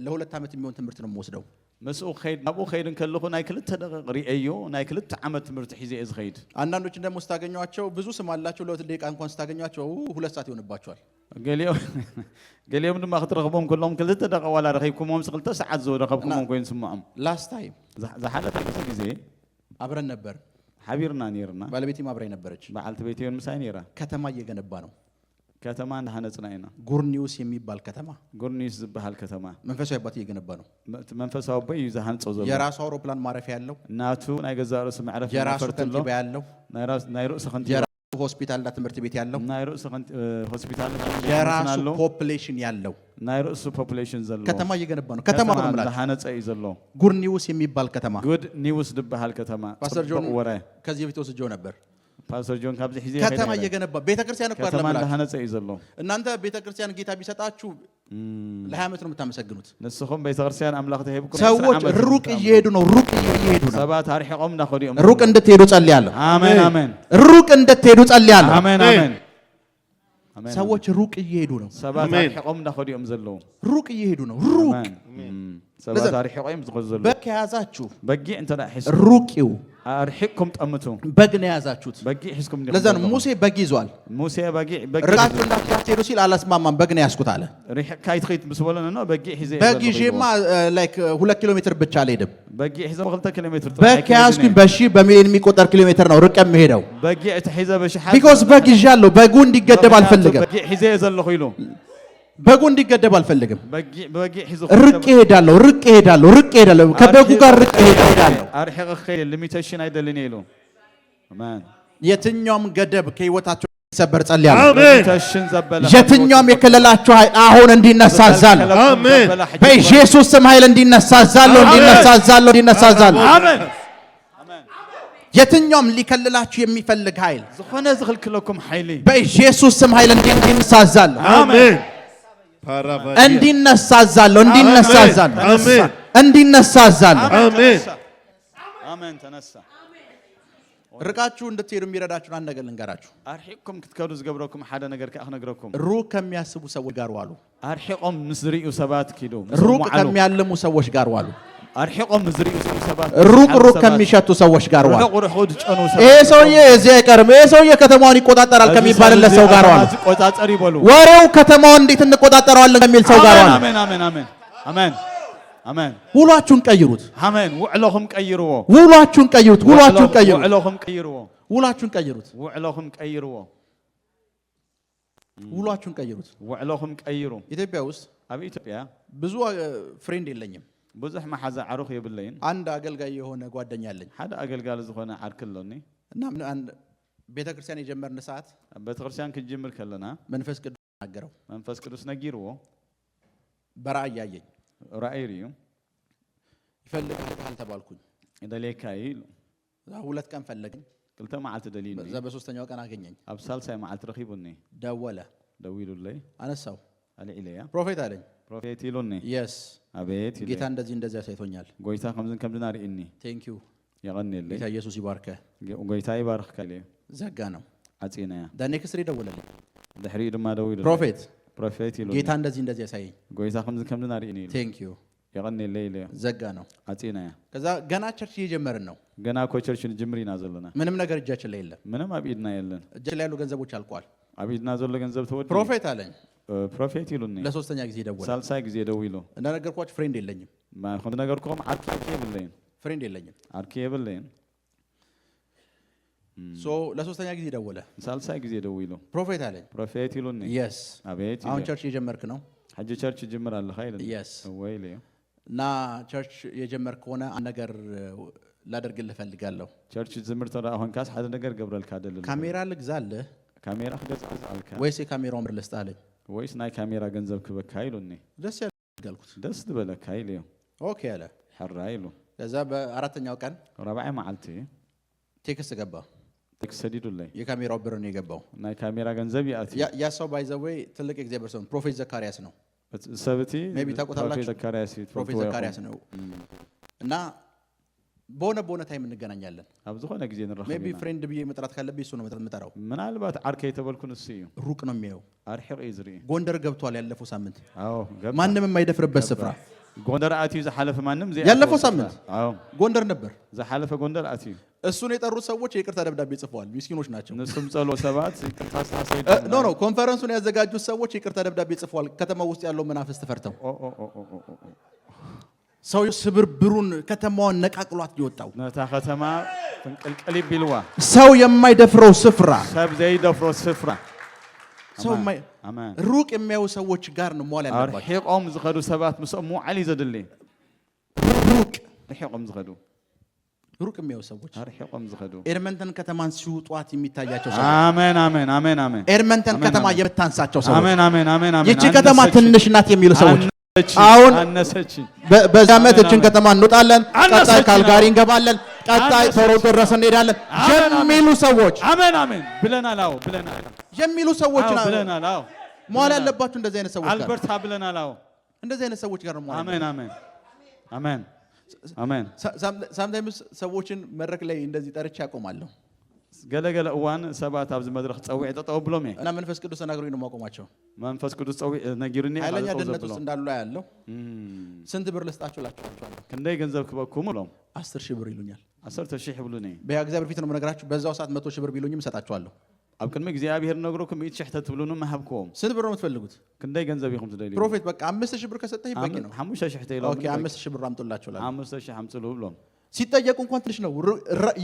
ለሁለት ዓመት የሚሆን ትምህርት ነው የምወስደው መስኡ ኸይድ ናሙ ኸይድን ከለኹ ናይ ክልተ ደቂቃ ሪአዮ ናይ ክልተ ዓመት ትምህርት ሒዜ እዚ ኸይድ አንዳንዶች ደግሞ ስታገኟቸው ብዙ ስም አላቸው ለሁለት ደቂቃ እንኳን ስታገኟቸው ሁለት ሰዓት ይሆንባቸዋል ገሊኦም ድማ ክትረኽቦም ከሎም ክልተ ደቂቃ ዋላ ረኺብኩሞም ክልተ ሰዓት ዝረኸብኩሞም ኮይን ስምዖም ላስት ታይም ዝሓለፈ ጊዜ አብረን ነበር ሓቢርና ነርና ባለቤቴም አብራኝ ነበረች በዓልቲ ቤቴውን ምሳይ ነራ ከተማ እየገነባ ነው ከተማ እንዳነጽና ኢና ጉርኒውስ የሚባል ከተማ ጉርኒውስ ዝባል ከተማ መንፈሳዊ አባት እየገነባ ነው መንፈሳዊ አባት ይዛሃንጾ ዘሎ የራሱ አውሮፕላን ማረፊያ ያለው ናቱ ናይ ገዛ ርዕስ ማዕረፍ የራሱ ከንቲባ ያለው ናይ ርዕስ ከንቲባ የራሱ ሆስፒታልና ትምህርት ቤት ያለው ናይ ርዕስ ሆስፒታል የራሱ ፖፑሌሽን ያለው ናይ ርዕስ ፖፑሌሽን ዘሎ ከተማ እየገነባ ነው ከተማ ነው ማለት እንዳነጸ ይዘሎ ጉርኒውስ የሚባል ከተማ ጉድ ኒውስ ዝባል ከተማ ፓስተር ጆን ከዚህ በፊት ወስጆ ነበር ፓስተር ጆን ካብዚ ሒዜ ከተማ እየገነባ ቤተክርስቲያን እኮ አይደለም ከተማ እንዳነጸ ይዘሎ እናንተ ቤተክርስቲያን ጌታ ቢሰጣችሁ ለ20 ዓመት ነው የምታመሰግኑት ንስኹም ቤተክርስቲያን አምላክ ተሄብኩ ሰዎች ሩቅ እየሄዱ ነው ሰባት አርሒቆም ናኸዲኦም ሩቅ እንድትሄዱ ጸልያለሁ አሜን አሜን ሩቅ እንድትሄዱ ጸልያለሁ አሜን አሜን ሰዎች ሩቅ እየሄዱ ነው ሰባት አርሒቆም ናኸዲኦም ዘለው ሩቅ እየሄዱ ነው ሩቅ ሰባት አርሒቆም ዝኸዘሉ በከያዛችሁ በጊ እንተዳ ሒስ ሩቅው አርሒኩም ጠምቱ በግ ነው ያዛችሁት በጊ ሒስኩም ለዛ ነው ሙሴ በግ ይዟል ሙሴ በጊ ርቃችሁ እንዳትሄዱ ሲል አላስማማም በግ ነው ያስኩት አለ ሪሕካይ ትኸይት ምስበለና ነው በጊ ሒዘ በግ ይዤማ ላይክ 2 ኪሎ ሜትር ብቻ አልሄድም በጊ ሒዘ 2 ኪሎ ሜትር በግ ያዝኩኝ በሺ በሚሊዮን የሚቆጠር ኪሎ ሜትር ነው ርቀ የምሄደው በጊ ሒዘ በሺ ቢኮዝ በግ ይዣለሁ በጉ እንዲገደብ አልፈልግም በጊ ሒዘ ዘለኹ ኢሉ በጉ እንዲገደብ አልፈልግም በጊ ሒዘ ርቅ እሄዳለሁ ከበጉ ጋር ርቅ እሄዳለሁ አርሒቅ ኸይል ሊሚቴሽን አይደልን ኢሉ አሜን የትኛውም ገደብ ከህይወታቸው ይሰበር ጸልያለሁ ሊሚቴሽን ዘበለ የትኛውም የከለላቸው ኃይል አሁን እንዲነሳዛል አሜን በኢየሱስ ስም ኃይል እንዲነሳዛል አሜን የትኛውም ሊከለላችሁ የሚፈልግ ኃይል ዝኾነ ዝኽልክለኩም ኃይሊ በኢየሱስ ስም ኃይል እንዲነሳዛል አሜን እንዲነሳዛል አሜን ተነሳ ርቃችሁ እንድትሄዱ የሚረዳችሁ አንድ ነገር ልንገራችሁ አርሒቅኩም ክትከዱ ዝገብረኩም ሓደ ነገር ከነግረኩም ሩቅ ከሚያስቡ ሰዎች ጋር ዋሉ አርሒቆም ምስሪኡ ሰባት ኪዶ ሩቅ ከሚያልሙ ሰዎች ጋር ዋሉ አርሒቆም ዝሪኡ ሰባት ሩቅ ከሚሸቱ ሰዎች ጋር ዋሉ ይሄ ሰውዬ እዚህ አይቀርም ይሄ ሰውዬ ከተማውን ይቆጣጠራል ከሚባልለት ሰው ጋር ዋሉ ቆጣጠር ይበሉ ወሬው ከተማውን እንዴት እንቆጣጠረዋለን ከሚል ሰው ጋር ዋሉ አሜን አሜን አሜን አሜን አሜን ውሏችሁን ቀይሩት አሜን ውዕሎኹም ቀይሩዎ ውሏችሁን ቀይሩት ውዕሎኹም ቀይሩ ኢትዮጵያ ውስጥ አብ ኢትዮጵያ ብዙ ፍሬንድ የለኝም ብዙሕ ማሓዛ ዓሩኽ የብለይን አንድ አገልጋይ የሆነ ጓደኛ አለኝ ሓደ አገልጋል ዝኾነ ዓርክሎኒ እና አንድ ቤተክርስቲያን የጀመርን ሰዓት ቤተክርስቲያን ክጅምር ከለና መንፈስ ቅዱስ ተናገረው መንፈስ ቅዱስ ነጊርዎ በራእይ ያየኝ ራእይሪዩ ይፈልጋል ተባልኩኝ ደሌካይ ሁለት ቀን ፈለገኝ ክልተ መዓልት ደሊኒ በዛ በሶስተኛው ቀን አገኘኝ አብ ሳልሳይ መዓልት ረኺቡኒ ደዊሉለይ አነሳው አለኢለያ ፕሮፌት አለኝ ፕሮፌት ይሉኒ የስ አቤት ጌታ እንደዚህ ያሳይቶኛል ጎይታ ከምዝን አርኢኒ ቴንክ ዩ ያቀኒልኝ ጌታ ኢየሱስ ይባርከ ጎይታ ይባርከለ ዘጋ ነው አጽናያ ዳኔክስ ደወለልኝ ድሕሪ ድማ ደዊሉ ፕሮፌት ይሉኒ ጌታ እንደዚህ ያሳየኝ ጎይታ ከምዝን አርኢኒ ቴንክ ዩ يغني الليل ዘጋ ነው አጽና ከዛ ገና ቸርች እየጀመርን ነው ገና እኮ ቸርችን ጅምሪና ዘለና ምንም ነገር እጃችን ላይ የለም ምንም አብይድና የለን እጃችን ላይ ያሉ ገንዘቦች አልቋል አብይድና ዘሎ ገንዘብ ተወድ ፕሮፌት አለኝ ፕሮፌት ይሉኝ ለሶስተኛ ጊዜ ደወለ ሳልሳይ ጊዜ ደውሎ እንደነገርኳችሁ ፍሬንድ የለኝም ማን ነገርኩም አርኪ ይብለኝ ፍሬንድ የለኝም አርኪ ይብለኝ ሶ ለሶስተኛ ጊዜ ደወለ ሳልሳይ ጊዜ ደውሎ ፕሮፌት አለኝ ፕሮፌት ይሉኝ yes አቤት አሁን ቸርች እየጀመርክ ነው ሐጅ ቸርች ጀምራለህ አይደል yes ወይሌ እና ቸርች የጀመርክ ሆነ አንድ ነገር ላደርግልህ ፈልጋለሁ ቸርች ዝምርት አሁን ካስ ሓደ ነገር ገብረልካ አይደለም ካሜራ ልግዛልህ ካሜራ ገዛልካ ወይስ የካሜራው ምር ልስጣለኝ ወይስ ናይ ካሜራ ገንዘብ ክበካ ይሉኝ ደስ ያልኩት ደስ ትበለካ ይለው ኦኬ አለ حራ ይሉ ከዛ በአራተኛው ቀን ረባዒ መዓልቲ ቴክስት ገባ ተክሰዲዱልኝ የካሜራው ብር ነው የገባው ናይ ካሜራ ገንዘብ ያቲ ያ ሰው ባይ ዘ ዌይ ትልቅ እግዚአብሔር ሰው ፕሮፌት ዘካሪያስ ነው ሰብቲ ሜቢ ታቆታላችሁ ዘካሪያስ ፕሮፌት ዘካሪያስ ነው እና በሆነ ታይም እንገናኛለን አብዙ ሆነ ጊዜ እንረኸብ ሜቢ ፍሬንድ ብዬ መጥራት ካለብኝ እሱ ነው መጥራው ምናልባት አርካ የተበልኩን እሱ ሩቅ ነው የሚያየው አርሂቅ ይዝሪ ጎንደር ገብቷል ያለፈው ሳምንት አዎ ማንንም የማይደፍርበት ስፍራ ጎንደር አቲዩ ዘሐለፈ ማንንም ያለፈው ሳምንት አዎ ጎንደር ነበር ዘሐለፈ ጎንደር አቲዩ እሱን የጠሩት ሰዎች የይቅርታ ደብዳቤ ጽፈዋል ምስኪኖች ናቸው እነሱም ጸሎ ሰባት ይቅርታ ሳይድ ኖ ኮንፈረንሱን ያዘጋጁት ሰዎች የይቅርታ ደብዳቤ ጽፈዋል ከተማው ውስጥ ያለው መናፍስት ተፈርተው ሰው ስብርብሩን ከተማውን ነቃቅሏት ይወጣው ነታ ከተማ ፍንቅልቅል ቢልዋ ሰው የማይደፍረው ስፍራ ሰብ ዘይደፍሮ ስፍራ ሰው ሩቅ የሚያዩ ሰዎች ጋር ነው መዋል ያለባቸው አርሂቆም ዝኸዱ ሰባት መስሙ ዓሊ ዘድሊ ሩቅ አርሂቆም ዝኸዱ ሩቅ የሚያዩ ሰዎች አርሂቆም ዝኸዱ ኤርመንተን ከተማን ሲውጧት የሚታያቸው ሰዎች አሜን አሜን አሜን አሜን ኤርመንተን ከተማ የምታንሳቸው ሰዎች አሜን አሜን አሜን አሜን ይቺ ከተማ ትንሽ ናት የሚሉ ሰዎች አሁን በዚህ ዓመት እችን ከተማ እንውጣለን ቀጣይ ካልጋሪ እንገባለን ቀጣይ ቶሮንቶ ድረስ እንሄዳለን የሚሉ ሰዎች አሜን አሜን ብለናል አዎ ብለናል የሚሉ ሰዎች ነው ብለናል አዎ መዋል ያለባችሁ እንደዚህ አይነት ሰዎች ጋር አልበርታ ብለናል አዎ እንደዚህ አይነት ሰዎች ጋር ነው መዋል አሜን አሜን አሜን አሜን ሳምታይምስ ሰዎችን መድረክ ላይ እንደዚህ ጠርቼ ያቆማለሁ ገለገለ እዋን ሰባት አብዝ መድረክ ጸውዕ ተጠው ብሎም እና መንፈስ ቅዱስ ተናግሮኝ ነው ማቆማቸው መንፈስ ቅዱስ ጸውዕ ነጊሩኒ ኃይለኛ ድነት ውስጥ እንዳሉ ያለው ስንት ብር ልስጣችሁ ላችኋለሁ ክንደይ ገንዘብ ክበኩም ብሎም 10,000 ብር ይሉኛል 10,000 ብሉኒ በእግዚአብሔር ፊት ነው የምነግራችሁ በዛው ሰዓት 100,000 ብር ቢሉኝም እሰጣችኋለሁ አብ ቅድመ እግዚአብሔር ነግሮኩም 100,000 ትብሉኑ ማህብኩም ስንት ብር ነው የምትፈልጉት ክንደይ ገንዘብ ይኹም ትደልዩ ፕሮፌት በቃ 5,000 ብር ከሰጠህ ይበቂ ነው 5,000 ይላል ኦኬ 5,000 ብር አምጡላችሁ ላ 5,000 አምጥሉ ብሎም ሲጠየቁ እንኳን ትንሽ ነው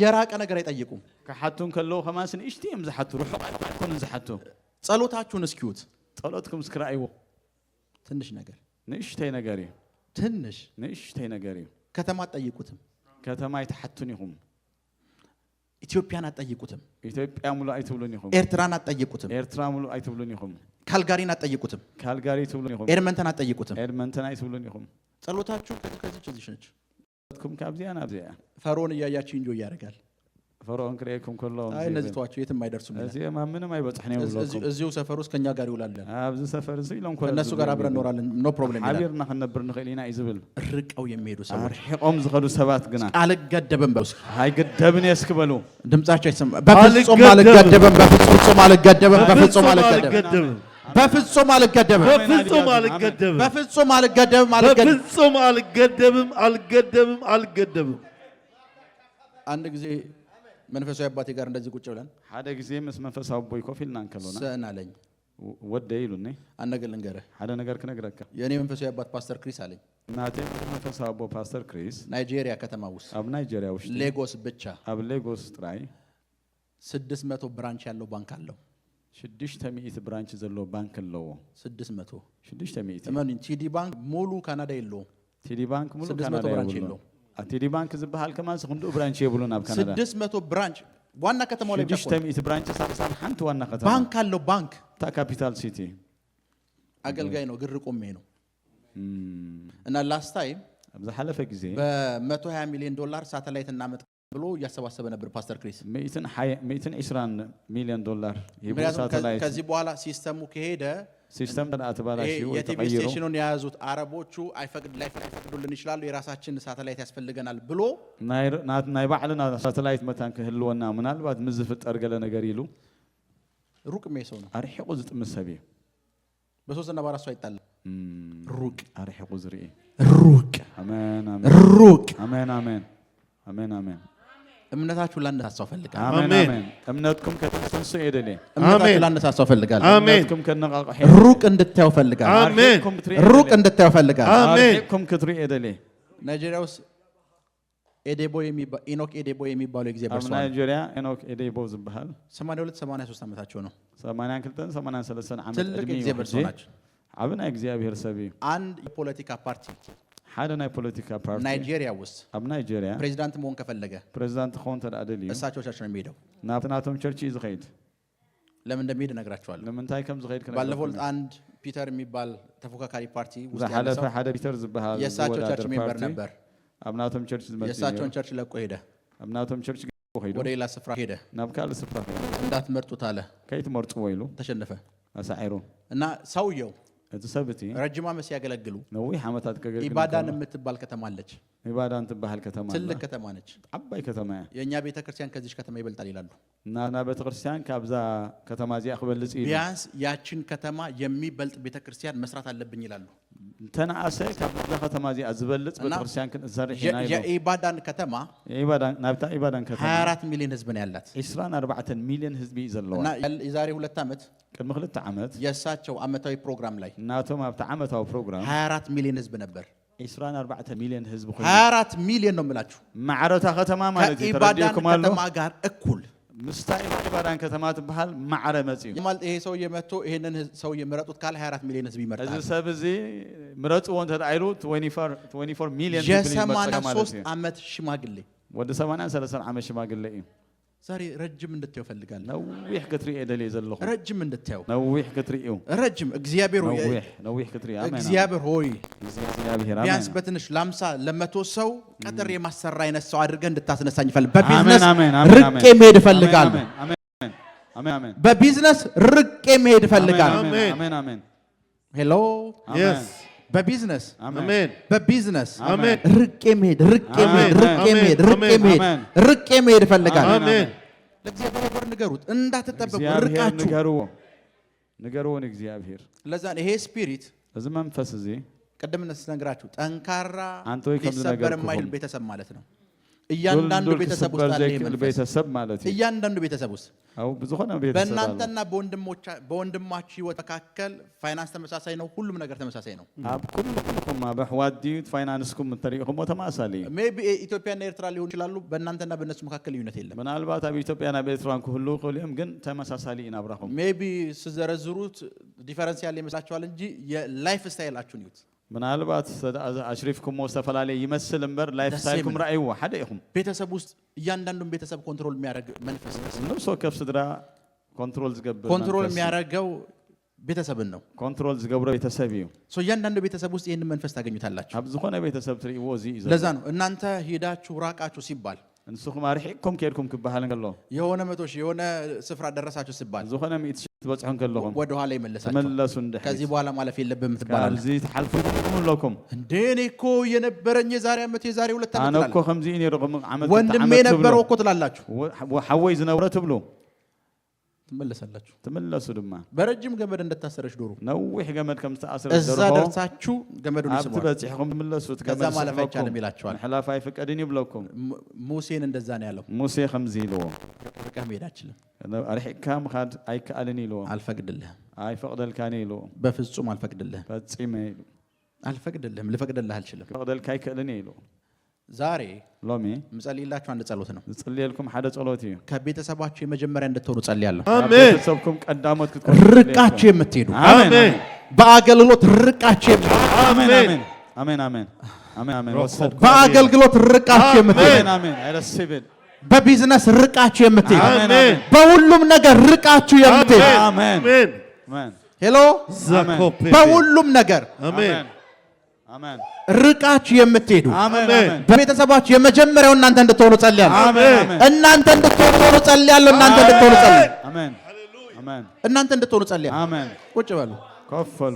የራቀ ነገር አይጠይቁም ከሐቱን ከለው ከማስን እሽቲም ዘሐቱ ሩህ አይኮን ዘሐቱ ጸሎታችሁን እስኪዩት ጸሎትኩም እስክራይዎ ትንሽ ነገር ንእሽተይ ነገሪ ትንሽ ንእሽተይ ነገሪ ከተማ አትጠይቁትም ከተማ ይተሐቱን ይሁም ኢትዮጵያን አትጠይቁትም ኢትዮጵያ ሙሉ አይትብሉን ይሁም ኤርትራን አትጠይቁትም ኤርትራ ሙሉ አይትብሉን ይሁም ካልጋሪን አትጠይቁትም ካልጋሪ ትብሉን ይሁም ኤርመንተን አትጠይቁትም ኤርመንተን አይትብሉን ይሁም ጸሎታችሁ ከዚህ ነች ኩም ካብዚያ ናብዚያ ፈርዖን እያያችሁ እንጆ ያደርጋል ፈርዖን ክሬኩም ከለው አይ እነዚህ ተዋቸው የትም አይደርሱም እዚህ ምንም አይበጽሕኔ ብሎኩም እዚሁ ሰፈር ውስጥ ከኛ ጋር ይውላል ኣብዚ ሰፈር እዚ ኢሎም ኮን እነሱ ጋር አብረን እንኖራለን ኖ ፕሮብሌም ይላል ሓቢርና ክንነብር ንኽእል ኢና እዩ ዝብል ርቀው የሚሄዱ ሰዎች አርሒቆም ዝኸዱ ሰባት ግና አልገደብም በውስጥ አይገደብን የስክበሉ ድምጻቸው ይሰማ በፍጹም አልገደብም በፍጹም አልገደብም በፍጹም አልገደብም በፍጹም አልገደብም በፍጹም አልገደብም በፍጹም አልገደብም በፍጹም አልገደብም አልገደብም አልገደብም አንድ ጊዜ መንፈሳዊ አባቴ ጋር እንደዚህ ቁጭ ብለን ሓደ ጊዜ ምስ መንፈሳዊ አቦይ ኮፍ ኢልና እንከሎና ሰን አለኝ ወደ ይሉኒ አንድ ነገር ልንገርህ ሓደ ነገር ክነግረካ የኔ መንፈሳዊ አባት ፓስተር ክሪስ አለኝ ናቴ መንፈሳዊ አቦ ፓስተር ክሪስ ናይጄሪያ ከተማ ውስጥ ኣብ ናይጄሪያ ውስጥ ሌጎስ ብቻ ኣብ ሌጎስ ጥራይ 600 ብራንች ያለው ባንክ አለው 600 ብራንች ዘሎ ባንክ አለው 600 ማን ቲዲ ባንክ ሙሉ ካናዳ የለው ቲዲ ባንክ ሙሉ ካናዳ የለው ቲዲ ባንክ ዝባሃል ከማን ስንዱ ብራንች የብሉን ኣብ ካናዳ 600 ብራንች ዋና ከተማው ላይ 600 ብራንች ሳሳን ሓንቲ ዋና ከተማ ባንክ አለው ባንክ ታ ካፒታል ሲቲ አገልጋይ ነው ግር ቆሜ ነው እና ላስት ታይም በዛሐለፈ ጊዜ በ120 ሚሊዮን ዶላር ሳተላይት እናመጥ ብሎ ያሰባሰበ ነበር ፓስተር ክሪስ 120 ሚሊዮን ዶላር ይብሉ ሳተላይት ከዚህ በኋላ ሲስተሙ ከሄደ ሲስተም ተባላሽው የቲቪ ስቴሽኑን ያዙት አረቦቹ አይፈቅዱልን ይችላሉ የራሳችን ሳተላይት ያስፈልገናል ብሎ ናይ ባዕልና ሳተላይት መታን ከህልወና ምናልባት ምዝፍጠር ገለ ነገር ይሉ ሩቅ ሜሰው ነው አርሒቁ ዝጥምሰብ በሶስትና በአራት ሰው አይጣለም ሩቅ አርሒቁ ዝርኢ ሩቅ አሜን ሩቅ አሜን አሜን አሜን አሜን እምነታችሁ ላነሳሳው ፈልጋለሁ አሜን አሜን እምነትኩም ከተንሰ ይደለ እምነታችሁ ላነሳሳው ፈልጋለሁ እምነትኩም ከነቃቀህ ሩቅ እንድታዩ ፈልጋለሁ አሜን ሩቅ እንድታዩ ፈልጋለሁ አሜን ክትሪ ይደለ ናይጄሪያ ውስጥ ኤዴቦ የሚባል ኢኖክ ኤዴቦ የሚባለው እግዚአብሔር ሰው ናይጄሪያ ኢኖክ ኤዴቦ ዝባል 82 83 ዓመታቸው ነው 82 83 ዓመት ትልቅ እግዚአብሔር ሰው ናቸው አብና እግዚአብሔር ሰቢ አንድ የፖለቲካ ፓርቲ ሓደ ናይ ፖለቲካ ፓርቲ ናይጄሪያ ውስጥ ኣብ ናይጄሪያ ፕሬዝዳንት መሆን ከፈለገ ፕሬዝዳንት ኾን ተዳደል እዩ እሳቸው ቸርች ነው የሚሄደው ናትናቶም ቸርች ይዝኸይድ ለምን እንደሚሄድ እነግራቸዋለሁ ለምንታይ ከም ዝኸይድ ባለፈው አንድ ፒተር የሚባል ተፎካካሪ ፓርቲ ውስጥ ያለ ሰው ሓደ ፒተር ዝባሃል የእሳቸው ቸርች ሜምበር ነበር አብናቶም ቸርች ዝመጣ የእሳቸውን ቸርች ለቆ ሄደ አብናቶም ቸርች ሄደ ወደ ሌላ ስፍራ ሄደ ናብ ካል ስፍራ እንዳትመርጡት አለ ከይትመርጡ ወይሉ ተሸነፈ አሳይሩ እና ሰውየው እተሰብቲ ረጅም ዓመት ሲያገለግሉ ነው ዓመታት ከገለግሉ ኢባዳን የምትባል ከተማ አለች ኢባዳን ትባል ከተማ ትልቅ ከተማ ነች አባይ ከተማ የኛ ቤተክርስቲያን ከዚህ ከተማ ይበልጣል ይላሉ እና ቤተክርስቲያን ካብዛ ከተማ ዚያ ክበልጽ ይላሉ ቢያንስ ያችን ከተማ የሚበልጥ ቤተክርስቲያን መስራት አለብኝ ይላሉ ተናአሰ ካብዛ ከተማ ዚያ ዝበልጽ ቤተክርስቲያን ከዘርሕና ይላሉ የኢባዳን ከተማ ኢባዳን ናብታ ኢባዳን ከተማ 24 ሚሊዮን ህዝብ ነው ያላት 24 ሚሊዮን ህዝብ ይዘለዋ እና የዛሬ 2 ዓመት ቅድመ 2 ዓመት የእሳቸው ዓመታዊ ፕሮግራም ላይ እናቶም አብታ ዓመታዊ ፕሮግራም 24 ሚሊዮን ህዝብ ነበር 24 ሚሊዮን ህዝብ ሆይ 24 ሚሊዮን ነው የምላችሁ ማዕረታ ከተማ ማለት ኢባዳን ከተማ ጋር እኩል ምስታይ ኢባዳን ከተማ ትባል ማዕረ መጽዩ ማለት ይሄ ሰው የመቶ ይሄንን ሰው የመረጡት ካለ 24 ሚሊዮን ህዝብ ይመርጣል እዚ ሰብ እዚ ምረጡ ወንተ አይሉ 24 ሚሊዮን ህዝብ ይመርጣል ማለት ነው 83 ዓመት ሽማግሌ ወደ 83 ዓመት ሽማግሌ እዩ ዛሬ ረጅም እንድታዩ ፈልጋለሁ ነዊሕ ክትሪ እደለ ዘለኹ ረጅም እንድታዩ ነዊሕ ክትሪኡ ረጅም እግዚአብሔር ሆይ ነዊሕ ክትሪ አሜን እግዚአብሔር ሆይ እግዚአብሔር አሜን ቢያንስ በትንሽ ለ50 ለ100 ሰው ቀጥር የማሰራ አይነት ሰው አድርገህ እንድታስነሳኝ ፈልግ በቢዝነስ ርቄ መሄድ ፈልጋለሁ አሜን አሜን በቢዝነስ ርቄ መሄድ ፈልጋለሁ አሜን አሜን ሄሎ yes በቢዝነስ አሜን በቢዝነስ አሜን ርቄ መሄድ ፈልጋለሁ አሜን ለእግዚአብሔር ንገሩት እንዳትጠበቁ ርቃችሁ ንገሩን እግዚአብሔር ለዛ ይሄ ስፒሪት እዚ መንፈስ እዚ ቀደም ነግራችሁ ጠንካራ አንተ ወይ ከም ሊሰበር የማይል ቤተሰብ ማለት ነው እያንዳንዱ ቤተሰብ ውስጥ አለ ቤተሰብ ማለት ነው እያንዳንዱ ቤተሰብ ውስጥ አው ብዙሆነ ቤተሰብ በእናንተና በወንድማችሁ ህይወት መካከል ፋይናንስ ተመሳሳይ ነው ሁሉም ነገር ተመሳሳይ ነው አብ ኩልኩም በህዋዲት ፋይናንስኩም ተሪኹም ተማሳሊ ሜቢ ኢትዮጵያና ኤርትራ ሊሆን ይችላሉ በእናንተና በእነሱ መካከል ልዩነት የለም ምናልባት አብ ኢትዮጵያና በኤርትራን ሁሉ ሁሉም ግን ተመሳሳሊ እናብራኹም ሜቢ ስዘረዝሩት ዲፈረንስ ያለ ይመስላችኋል እንጂ የላይፍ ስታይላችሁን ይዩት ምናልባት አሽሪፍኩም ወሰፈላለ ይመስል እንበር ላይፍ ስታይልኩም ራእዩ ሓደ ይኹም ቤተሰብ ውስጥ እያንዳንዱን ቤተሰብ ኮንትሮል የሚያደርግ መንፈስ ነው ሰው ከፍስድራ ኮንትሮል ዝገብር ኮንትሮል የሚያደርገው ቤተሰብን ነው ኮንትሮል ዝገብረው ቤተሰብ እዩ ሶ እያንዳንዱ ቤተሰብ ውስጥ ይሄን መንፈስ ታገኙታላችሁ አብ ዝኾነ ቤተሰብ ትሪእዎ እዚ ለዛ ነው እናንተ ሄዳችሁ ራቃችሁ ሲባል እንሱኹም አርሒኩም ከድኩም ክባሃል እንከሎ የሆነ 100 ሺህ የሆነ ስፍራ ደረሳችሁ ሲባል ዝኾነ 100 ሺህ ትበጽሑን ከለኹም ወደ ኋላ ይመለሳችሁ ተመለሱ እንደ ከዚህ በኋላ ማለፍ የለብም ትባላል እዚ ተሐልፉኩም ለኩም እንዴ እኔ እኮ የነበረኝ የዛሬ ዓመት የዛሬ 2 ዓመት አነ እኮ ከምዚ እኔ ረቁም ዓመት ወንድሜ ነበረው እኮ ትላላችሁ ወሐወይ ዝነበረ ትብሉ ትመለሳላችሁ ተመለሱ ድማ በረጅም ገመድ እንደታሰረች ዶሮ ነውህ ገመድ ከም ተአሰረ ዶሮ እዛ ደርሳችሁ ገመዱን ይስሙ አትበጽሕኩም ተመለሱት ከዛ ማለፍ አይቻልም ይላችኋል ሐላፍ አይፈቀድን ይብለኩም ሙሴን እንደዛ ነው ያለው ሙሴ ከምዚ ይለው ርቀህ መሄድ አትችልም አርሕካም ኻድ አይከአልን ይለው አልፈቅድልህም አይፈቅደልካኒ ይለው በፍጹም አልፈቅድልህም ፈጽሜ አልፈቅድልህም ልፈቅድልህ አልችልም ፈቅደልካ አይከአልን ይለው ዛሬ ሎሚ ምጸልይላችሁ አንድ ጸሎት ነው ጽልይልኩም ሓደ ጸሎት እዩ ከቤተሰባችሁ የመጀመሪያ እንድትሆኑ ጸልያለሁ አሜን ቤተሰብኩም ቀዳሞት ክትቆም ርቃችሁ የምትሄዱ አሜን በአገልግሎት ርቃችሁ አሜን አሜን አሜን አሜን አሜን በአገልግሎት ርቃችሁ የምትሄዱ አሜን አይረስብን በቢዝነስ ርቃችሁ የምትሄዱ አሜን በሁሉም ነገር ርቃችሁ የምትሄዱ አሜን አሜን ሄሎ በሁሉም ነገር አሜን አሜን ርቃችሁ የምትሄዱ አሜን በቤተሰባችሁ የመጀመሪያው እናንተ እንድትሆኑ ጸልያለሁ አሜን እናንተ እንድትሆኑ ጸልያለሁ እናንተ እንድትሆኑ ጸልያለሁ አሜን አሜን እናንተ እንድትሆኑ ጸልያለሁ አሜን ቁጭ በሉ ከፈሉ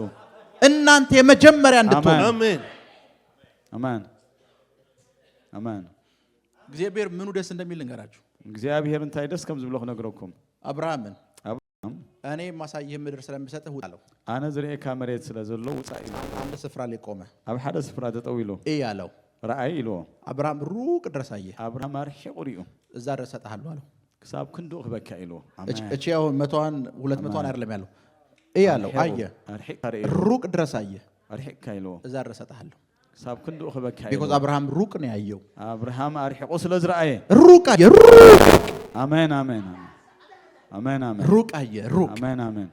እናንተ የመጀመሪያ እንድትሆኑ አሜን አሜን አሜን እግዚአብሔር ምኑ ደስ እንደሚል እንገራችሁ እግዚአብሔር እንታይ ደስ ከም ዝብለኹ ነግረኩም አብርሃምን እኔ ማሳየህ ምድር ስለምሰጥህ ውጣለው أنا زري كاميرات سلازلو وصاي አንድ ስፍራ ላይ ቆመ أب حدا سفرة تطوي له ያለው رأي له አብርሃም ሩቅ ድረስ አየ أبراهام أرحق وريو እዛ ድረስ ሰጣለሁ አለው كساب كندو خبك إله እቺ ያው 100 200 አይደለም ያለው ያለው አየ أرحق ሩቅ ድረስ አየ أرحق كايلو እዛ ድረስ ሰጣለሁ كساب كندو خبك ቢኮዝ አብርሃም ሩቅ ነው ያየው أبراهام أرحق وصل رأي ሩቅ አየ آمين آمين آمين آمين ሩቅ አየ ሩቅ آمين آمين